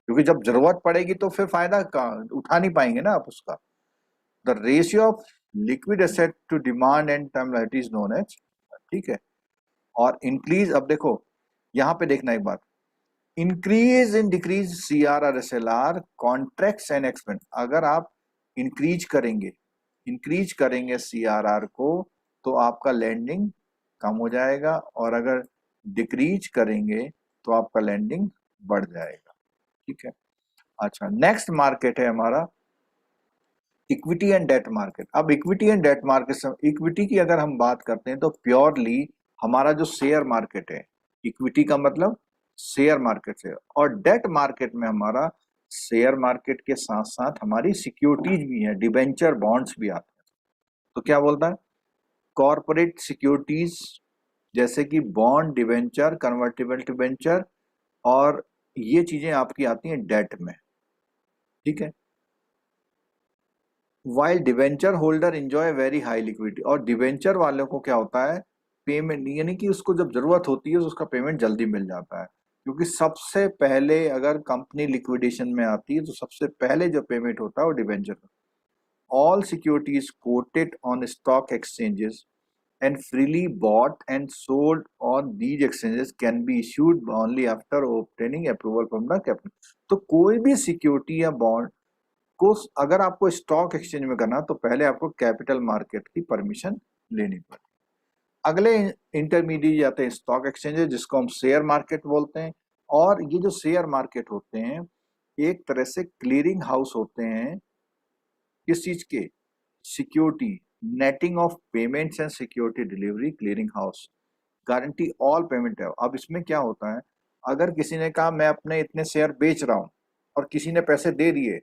क्योंकि जब जरूरत पड़ेगी तो फिर फायदा उठा नहीं पाएंगे ना आप उसका। The ratio of liquid asset to demand and term liability is known as, ठीक है। और इंक्रीज, अब देखो यहाँ पे देखना एक बात, increase in decrease CRR SLR contracts and expense. अगर आप इंक्रीज करेंगे CRR को तो आपका लैंडिंग कम हो जाएगा, और अगर डिक्रीज करेंगे तो आपका लैंडिंग बढ़ जाएगा, ठीक है। अच्छा, नेक्स्ट मार्केट है हमारा इक्विटी एंड डेट मार्केट। अब equity and debt market, equity की अगर हम बात करते हैं तो प्योरली हमारा जो शेयर मार्केट है, इक्विटी का मतलब शेयर मार्केट से, और डेट मार्केट में हमारा शेयर मार्केट के साथ साथ हमारी सिक्योरिटीज भी है, डिबेंचर बॉन्ड्स भी आते हैं। तो क्या बोलता है, कॉर्पोरेट सिक्योरिटीज जैसे कि बॉन्ड, डिबेंचर, कन्वर्टिबल डिबेंचर, और ये चीजें आपकी आती हैं डेट में, ठीक है। While debenture holder enjoy very high liquidity, और डिबेंचर वालों को क्या होता है, पेमेंट, यानी कि उसको जब जरूरत होती है तो उसका पेमेंट जल्दी मिल जाता है, क्योंकि सबसे पहले अगर कंपनी लिक्विडेशन में आती है तो सबसे पहले जो पेमेंट होता है वो debenture. All securities coated on stock exchanges and freely bought and sold on these exchanges can be issued only after obtaining approval from the capital। तो कोई भी सिक्योरिटी या बॉन्ड को अगर आपको स्टॉक एक्सचेंज में करना तो पहले आपको कैपिटल मार्केट की परमिशन लेनी पड़ेगी। अगले इंटरमीडिएट आते हैं स्टॉक एक्सचेंजेस, जिसको हम शेयर मार्केट बोलते हैं। और ये जो शेयर मार्केट होते हैं एक तरह से क्लियरिंग हाउस होते हैं, किस चीज के, security, netting of payments and security delivery, clearing house, guarantee all payment है। अब इसमें क्या होता है, अगर किसी ने कहा मैं अपने इतने शेयर बेच रहा हूं और किसी ने पैसे दे दिए,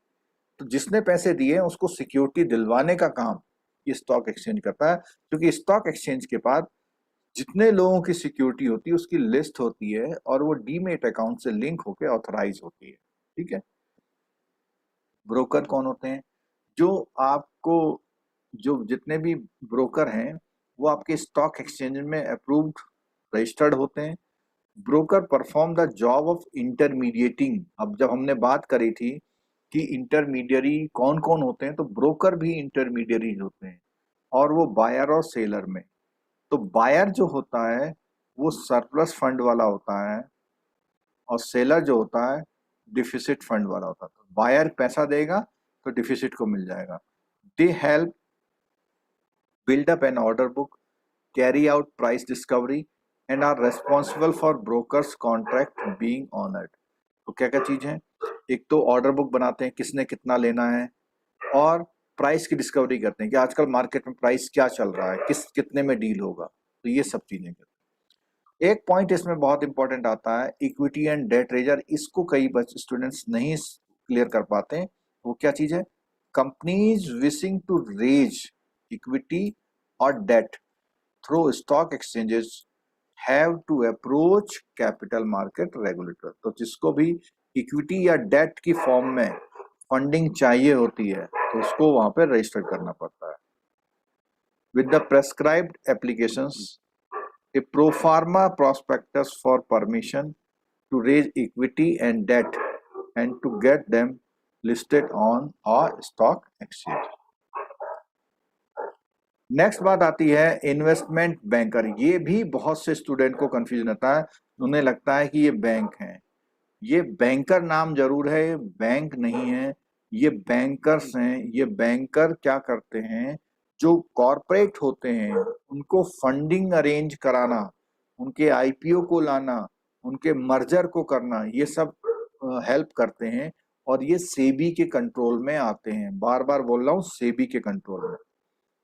तो जिसने पैसे दिए उसको सिक्योरिटी दिलवाने का काम ये स्टॉक एक्सचेंज करता है, क्योंकि स्टॉक एक्सचेंज के बाद जितने लोगों की सिक्योरिटी होती है उसकी लिस्ट होती है और वो डीमेट अकाउंट से लिंक होकर ऑथराइज होती है, ठीक है। ब्रोकर कौन होते हैं, जो आपको, जो जितने भी ब्रोकर हैं वो आपके स्टॉक एक्सचेंज में अप्रूव्ड रजिस्टर्ड होते हैं। Broker perform the job of intermediating. अब जब हमने बात करी थी कि इंटरमीडियरी कौन कौन होते हैं, तो ब्रोकर भी इंटरमीडियरीज होते हैं, और वो बायर और सेलर में। तो बायर जो होता है वो सरप्लस फंड वाला होता है, और सेलर जो होता है डिफिसिट फंड वाला होता है। तो बायर पैसा देगा तो डिफिसिट को मिल जाएगा। They help build up an order book, carry out price discovery and are responsible for brokers contract being honored। तो क्या क्या चीज है, एक तो ऑर्डर बुक बनाते हैं किसने कितना लेना है, और प्राइस की डिस्कवरी करते हैं कि आजकल मार्केट में प्राइस क्या चल रहा है, किस कितने में डील होगा, तो ये सब चीजें करते हैं। एक पॉइंट इसमें बहुत इंपॉर्टेंट आता है, इक्विटी एंड डेट रेजर, इसको कई स्टूडेंट्स नहीं क्लियर कर पाते हैं। वो क्या चीज है, companies wishing to raise equity और debt through stock exchanges have to approach capital market regulator. तो जिसको भी इक्विटी या डेट की फॉर्म में फंडिंग चाहिए होती है तो उसको वहां पर रजिस्टर करना पड़ता है। With the prescribed applications, a proforma prospectus for permission to raise equity and debt and to get them listed on a stock exchange. Next बात आती है इन्वेस्टमेंट बैंकर। ये भी बहुत से स्टूडेंट को कंफ्यूजन होता है, उन्हें लगता है कि ये बैंक है। ये बैंकर नाम जरूर है, बैंक नहीं है, ये बैंकर्स हैं। ये बैंकर क्या करते हैं, जो कॉरपोरेट होते हैं उनको फंडिंग अरेंज कराना, उनके आईपीओ को लाना, उनके मर्जर को करना, ये सब हेल्प करते हैं, और ये सेबी के कंट्रोल में आते हैं। बार बार बोल रहा हूँ, सेबी के कंट्रोल में।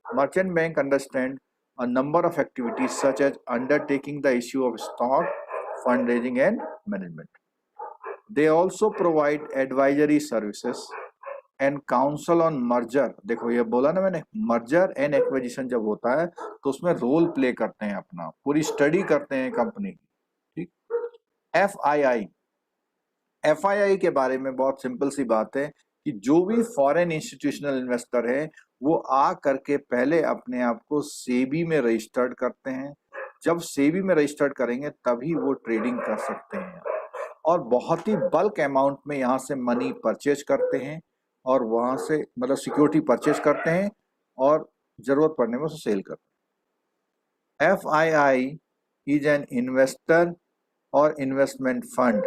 Merchant bank understand a number of activities such as undertaking the issue of stock, fundraising and management. They also provide advisory services and counsel on merger। देखो ये बोला ना मैंने, merger and acquisition जब होता है तो उसमें रोल प्ले करते हैं, अपना पूरी स्टडी करते हैं कंपनी की, ठीक। FII के बारे में बहुत सिंपल सी बात है कि जो भी फॉरेन इंस्टीट्यूशनल इन्वेस्टर है वो आ करके पहले अपने आप को सेबी में रजिस्टर्ड करते हैं। जब सेबी में रजिस्टर्ड करेंगे तभी वो ट्रेडिंग कर सकते हैं, और बहुत ही बल्क अमाउंट में यहाँ से मनी परचेज करते हैं और वहाँ से मतलब सिक्योरिटी परचेज करते हैं और जरूरत पड़ने में उसे सेल करते हैं। FII is an investor or investment fund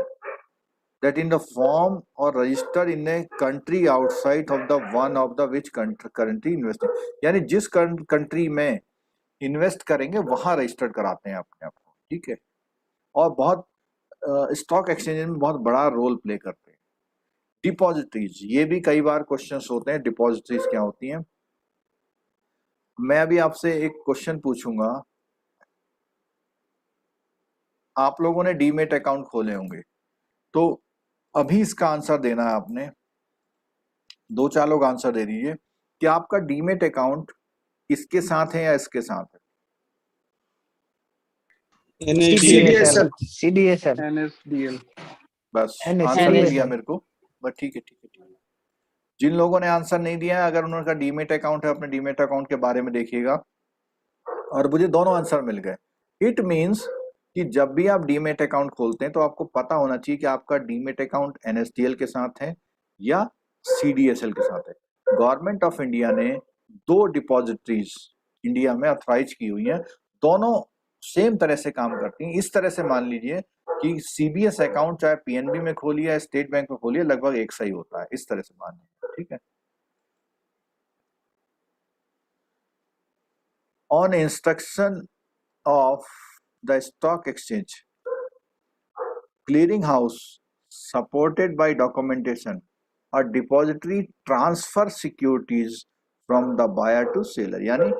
that in the form or registered in a country outside of the one of the which currently investing, यानी जिस कंट्री में इन्वेस्ट करेंगे वहां रजिस्टर्ड कराते हैं अपने आप को, ठीक है। और बहुत स्टॉक एक्सचेंज में बहुत बड़ा रोल प्ले करते हैं। डिपॉजिटरीज, ये भी कई बार क्वेश्चंस होते हैं, डिपॉजिटरीज क्या होती हैं। मैं अभी आपसे एक क्वेश्चन पूछूंगा, आप लोगों ने डीमेट अकाउंट खोले होंगे, तो अभी इसका आंसर देना है आपने। 2-4 लोग आंसर दे दीजिए कि आपका डीमेट अकाउंट इसके साथ है या इसके साथ है। CDSL NSDL। बस NSDL आंसर नहीं दिया मेरे को, बस ठीक है। जिन लोगों ने आंसर नहीं दिया, अगर उनका डीमेट अकाउंट है, अपने डीमेट अकाउंट के बारे में देखिएगा। और मुझे दोनों आंसर मिल गए। इट मीन्स कि जब भी आप डीमेट अकाउंट खोलते हैं तो आपको पता होना चाहिए कि आपका डीमेट अकाउंट NSDL के साथ है या CDSL के साथ है। गवर्नमेंट ऑफ इंडिया ने 2 डिपॉजिटरीज इंडिया में ऑथराइज की हुई हैं, दोनों सेम तरह से काम करती हैं। इस तरह से मान लीजिए कि CBS अकाउंट चाहे PNB में खोलिए या स्टेट बैंक में खोलिए, लगभग एक सही होता है। इस तरह से मान लीजिए, ठीक है। On instruction of the stock exchange, clearing house supported by documentation, a depository transfer securities from the buyer to seller, यानी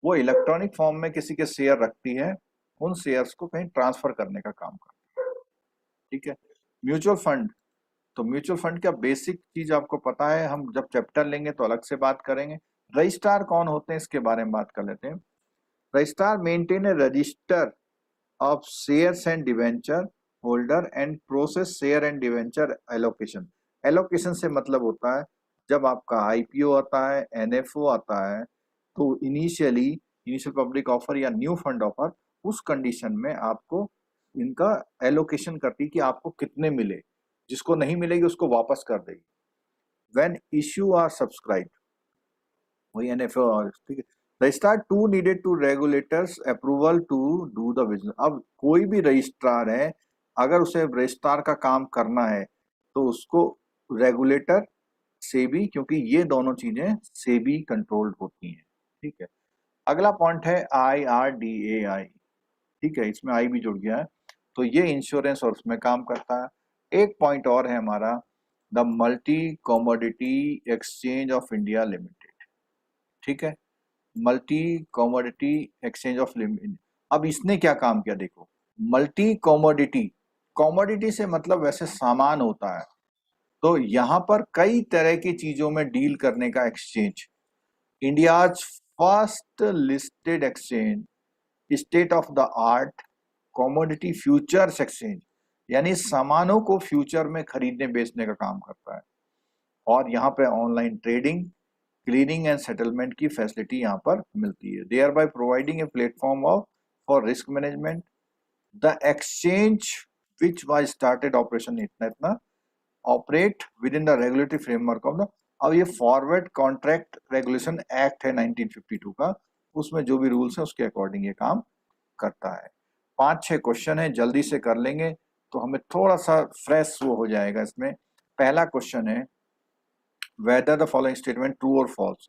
वो इलेक्ट्रॉनिक फॉर्म में किसी के शेयर रखती है, उन शेयर्स को कहीं ट्रांसफर करने का काम करती है, ठीक है। म्यूचुअल फंड, तो म्यूचुअल फंड का बेसिक चीज आपको पता है, हम जब चैप्टर लेंगे तो अलग से बात करेंगे। रजिस्ट्रार कौन होते हैं इसके बारे में बात कर लेते हैं। Registrar maintain A register of shares and debenture holder and process share and debenture allocation. Allocation से मतलब होता है जब आपका IPO आता है, NFO आता है, तो इनिशियल पब्लिक ऑफर या न्यू फंड ऑफर, उस कंडीशन में आपको इनका एलोकेशन करती कि आपको कितने मिले, जिसको नहीं मिलेगी उसको वापस कर देगी। व्हेन इश्यू आर सब्सक्राइब, वही NFO, ठीक है। Registrar 2 needed to regulators approval to do the business. अब कोई भी रजिस्ट्रार है, अगर उसे रजिस्ट्रार का काम करना है तो उसको रेगुलेटर, सेबी, क्योंकि ये दोनों चीजें सेबी कंट्रोल्ड होती हैं, ठीक है। अगला पॉइंट है IRDAI, ठीक है, इसमें आई भी जुड़ गया है, तो ये इंश्योरेंस और उसमें काम करता है। एक पॉइंट और है हमारा, the multi commodity exchange of India limited, ठीक है, multi commodity exchange of limited. अब इसने क्या काम किया देखो, मल्टी कमोडिटी, कमोडिटी से मतलब वैसे सामान होता है, तो यहाँ पर कई तरह की चीजों में डील करने का exchange. India's first listed exchange, state of the art commodity futures exchange, यानी सामानों को फ्यूचर में खरीदने बेचने का काम करता है। और यहाँ पे online trading, clearing and settlement की फैसिलिटी यहाँ पर मिलती है, thereby providing a platform of for risk management. The exchange which was started operation इतना operate within the regulatory framework of the, अब ये फॉरवर्ड कॉन्ट्रैक्ट रेगुलेशन एक्ट है 1952 का, उसमें जो भी रूल्स है उसके अकॉर्डिंग ये काम करता है। 5-6 क्वेश्चन है, जल्दी से कर लेंगे तो हमें थोड़ा सा फ्रेश वो हो जाएगा इसमें। पहला क्वेश्चन है, whether the following statement true or false,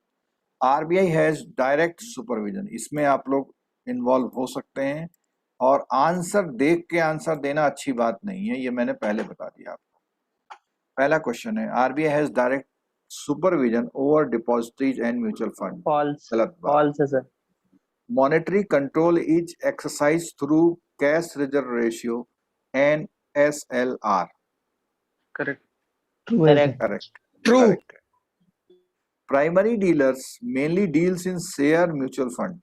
RBI has direct supervision, इसमें आप लोग इन्वॉल्व हो सकते हैं, और आंसर देख के आंसर देना अच्छी बात नहीं है, ये मैंने पहले बता दिया आपको। पहला क्वेश्चन है, RBI has direct supervision over depositories and mutual fund, false, गलत बात। फॉल्स है sir. Monetary control is exercised through cash reserve ratio and SLR, correct. True है sir. correct, True. correct. Primary dealers mainly deals in share mutual fund,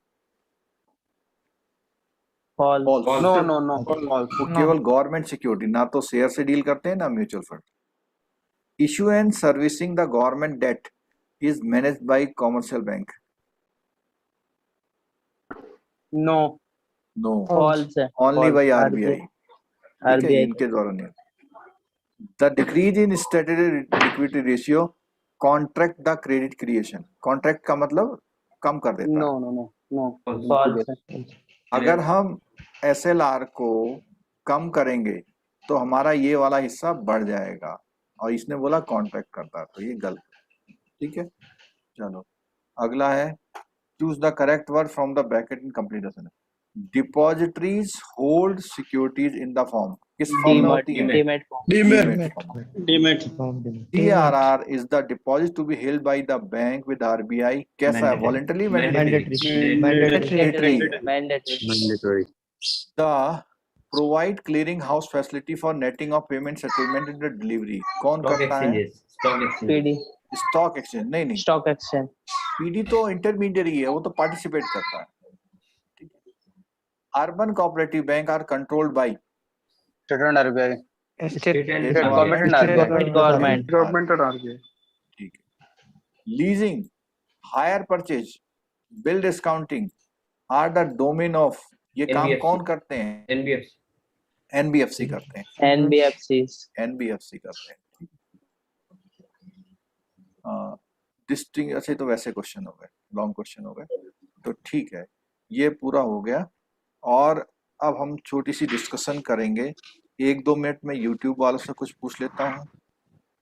false, false। No no no false. वो केवल गवर्नमेंट सिक्योरिटी, ना तो शेयर से डील करते हैं ना mutual fund. Issue and servicing the government debt is managed by commercial bank? No. No, False है. only False. by RBI. ठीक है, RBI. इनके द्वारा नहीं. The decrease in statutory liquidity ratio contract the credit creation. Contract का मतलब कम कर देता No, है. no, no, no. False. False. अगर हम SLR को कम करेंगे तो हमारा ये वाला हिस्सा बढ़ जाएगा, और इसने बोला कॉन्ट्रैक्ट करता है, तो ये गलत. ठीक है, चलो अगला है, choose the correct word from the bracket in complete. Depositories hold securities in the form, किस फॉर्म में होती है? Demat form. Demat DRR is the deposit to be held by the bank with RBI. कैसा है? Voluntarily mandatory? Mandatory. Mandatory. The provide clearing house facility for netting of payment settlement in the delivery. कौन Stock करता है? exchanges. Stock exchange. PD. Stock exchange. नहीं, Stock exchange. पीडी तो इंटरमीडियरी है, वो तो पार्टिसिपेट करता है. Urban cooperative bank are controlled by state and RBI. State and State government government. And Government. Government और RBI. ठीक है. Leasing, hire purchase, bill discounting are the domain of, ये काम NBFC. कौन करते हैं? NBFC. एनबीएफसी करते हैं. NBFCs. एनबीएफसी करते हैं. डिस्टिंग, अच्छा तो वैसे क्वेश्चन हो गए, लॉन्ग क्वेश्चन हो गए, तो ठीक है, ये पूरा हो गया. और अब हम छोटी सी डिस्कशन करेंगे. 1-2 मिनट में यूट्यूब वालों से कुछ पूछ लेता हूँ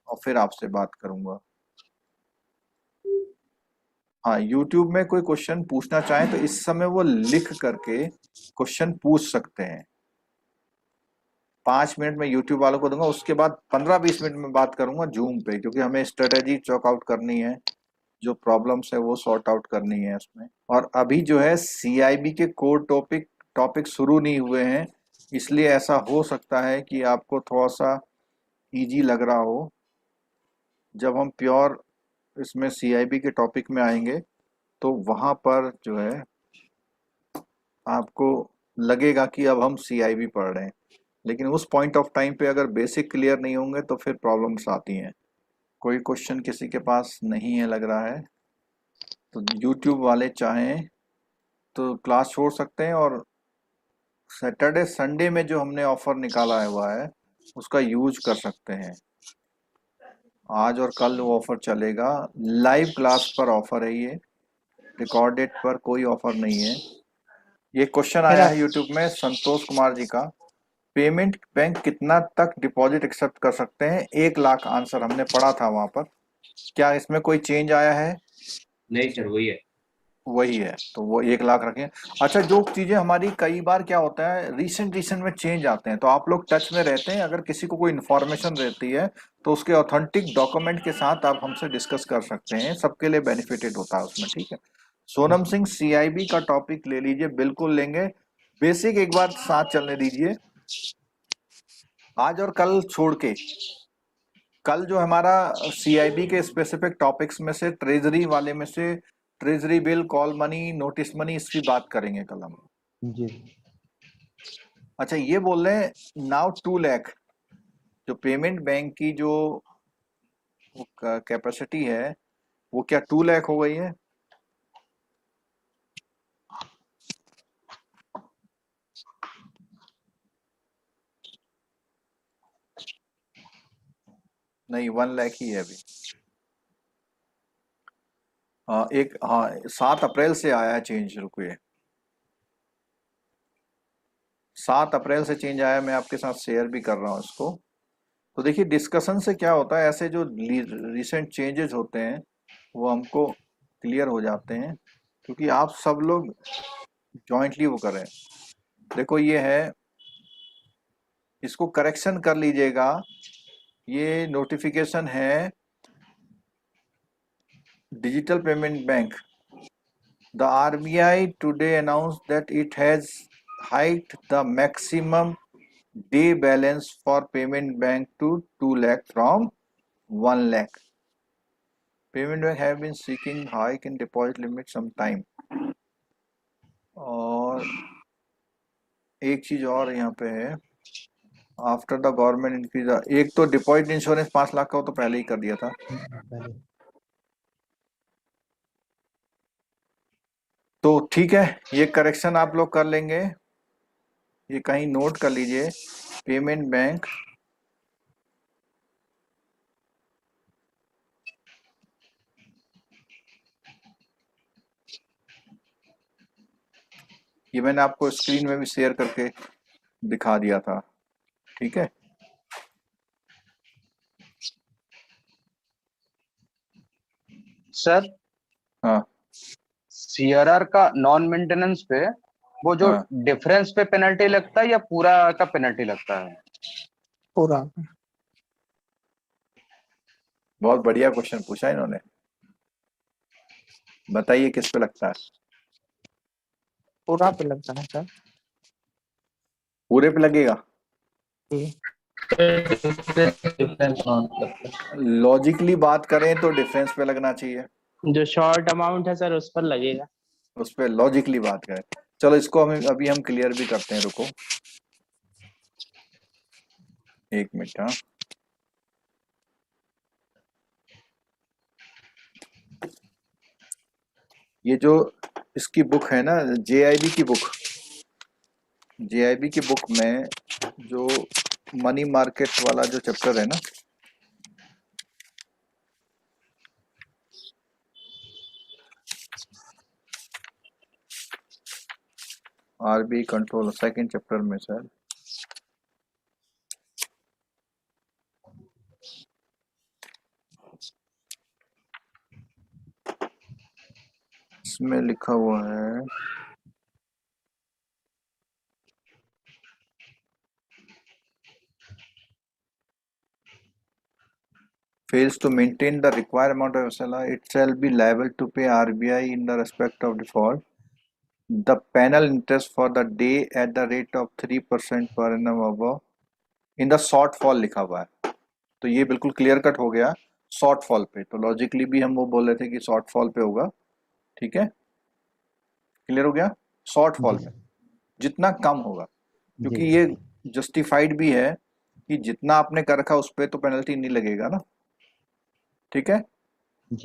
और फिर आपसे बात करूंगा. हाँ, यूट्यूब में कोई क्वेश्चन पूछना चाहे तो इस समय वो लिख करके क्वेश्चन पूछ सकते हैं. 5 मिनट में यूट्यूब वालों को दूंगा, उसके बाद 15-20 मिनट में बात करूंगा जूम पे, क्योंकि हमें स्ट्रेटेजी चॉक आउट करनी है, जो प्रॉब्लम्स है वो सॉर्ट आउट करनी है इसमें. और अभी जो है CIB के कोर टॉपिक शुरू नहीं हुए हैं, इसलिए ऐसा हो सकता है कि आपको थोड़ा सा इजी लग रहा हो. जब हम प्योर इसमें CIB के टॉपिक में आएंगे तो वहां पर जो है आपको लगेगा कि अब हम CIB पढ़ रहे हैं, लेकिन उस पॉइंट ऑफ टाइम पे अगर बेसिक क्लियर नहीं होंगे तो फिर प्रॉब्लम्स आती हैं. कोई क्वेश्चन किसी के पास नहीं है लग रहा है, तो यूट्यूब वाले चाहें तो क्लास छोड़ सकते हैं और सैटरडे संडे में जो हमने ऑफर निकाला हुआ है उसका यूज कर सकते हैं. आज और कल वो ऑफर चलेगा. लाइव क्लास पर ऑफर है ये, रिकॉर्डेड पर कोई ऑफर नहीं है. ये क्वेश्चन आया है यूट्यूब में संतोष कुमार जी का, पेमेंट बैंक कितना तक डिपॉजिट एक्सेप्ट कर सकते हैं? 1 लाख आंसर हमने पढ़ा था वहां पर. क्या इसमें कोई चेंज आया है? नहीं सर, वही है. वही है, तो वो 1 लाख रखें. अच्छा, जो चीजें हमारी कई बार क्या होता है रिसेंट में चेंज आते हैं, तो आप लोग टच में रहते हैं. अगर किसी को कोई इन्फॉर्मेशन रहती है तो उसके ऑथेंटिक डॉक्यूमेंट के साथ आप हमसे डिस्कस कर सकते हैं, सबके लिए बेनिफिटेड होता है उसमें. ठीक है, सोनम सिंह CIB का टॉपिक ले लीजिए, बिल्कुल लेंगे. बेसिक एक बार साथ चलने दीजिए. आज और कल छोड़ के कल जो हमारा CIB के स्पेसिफिक टॉपिक्स में से ट्रेजरी वाले में से treasury bill, call money, notice money, इसकी बात करेंगे कल हम. जी. अच्छा, ये बोल रहे हैं नाउ 2 लाख जो पेमेंट बैंक की जो कैपेसिटी है वो क्या 2 लाख हो गई है? नहीं, 1 लाख ही है अभी. 7 अप्रैल से आया है चेंज. रुकिए, 7 अप्रैल से चेंज आया, मैं आपके साथ शेयर भी कर रहा हूँ इसको. तो देखिए डिस्कशन से क्या होता है, ऐसे जो रिसेंट चेंजेस होते हैं वो हमको क्लियर हो जाते हैं, क्योंकि आप सब लोग जॉइंटली वो करें. देखो ये है, इसको करेक्शन कर लीजिएगा. ये नोटिफिकेशन है digital payment bank. The RBI today announced that it has hiked the maximum day balance for payment bank to 2 lakh from 1 lakh. Payment bank have been seeking hike in deposit limit some time. और एक चीज और यहाँ पे है, आफ्टर द गवर्नमेंट इंक्रीज, एक तो डिपॉजिट इंश्योरेंस 5 लाख का वो तो पहले ही कर दिया था. तो ठीक है, ये करेक्शन आप लोग कर लेंगे, ये कहीं नोट कर लीजिए। पेमेंट बैंक ये मैंने आपको स्क्रीन में भी शेयर करके दिखा दिया था, ठीक है। सर हाँ सीआरआर का नॉन मेंटेनेंस पे वो जो हाँ डिफरेंस पे पेनल्टी लगता है या पूरा का पेनल्टी लगता है? पूरा बहुत बढ़िया क्वेश्चन पूछा इन्होंने। बताइए किस पे लगता है? पूरा पे लगता है सर। पूरे पे लगेगा? डिफरेंस लगता है। लॉजिकली बात करें तो डिफरेंस पे लगना चाहिए, जो शॉर्ट अमाउंट है सर उस पर लगेगा। उस पे लॉजिकली बात करें। चलो इसको हम अभी हम क्लियर भी करते हैं, रुको एक मिनट। हाँ ये जो इसकी बुक है ना, जेआईबी की बुक, जेआईबी की बुक में जो मनी मार्केट वाला जो चैप्टर है ना, आरबीआई कंट्रोल सेकंड चैप्टर में सर, इसमें लिखा हुआ है fails to maintain the required amount of SLR, it shall be liable to pay RBI in the respect of default the penal interest for the day at the rate of 3% per annum above in the shortfall लिखा हुआ है। तो ये बिल्कुल क्लियर कट हो गया शॉर्टफॉल पे। तो लॉजिकली भी हम वो बोल रहे थे कि शॉर्टफॉल पे होगा, ठीक है, क्लियर हो गया। शॉर्टफॉल पे जितना कम होगा, क्योंकि जी ये जस्टिफाइड भी है कि जितना आपने कर रखा उस पर तो पेनल्टी नहीं लगेगा ना, ठीक है।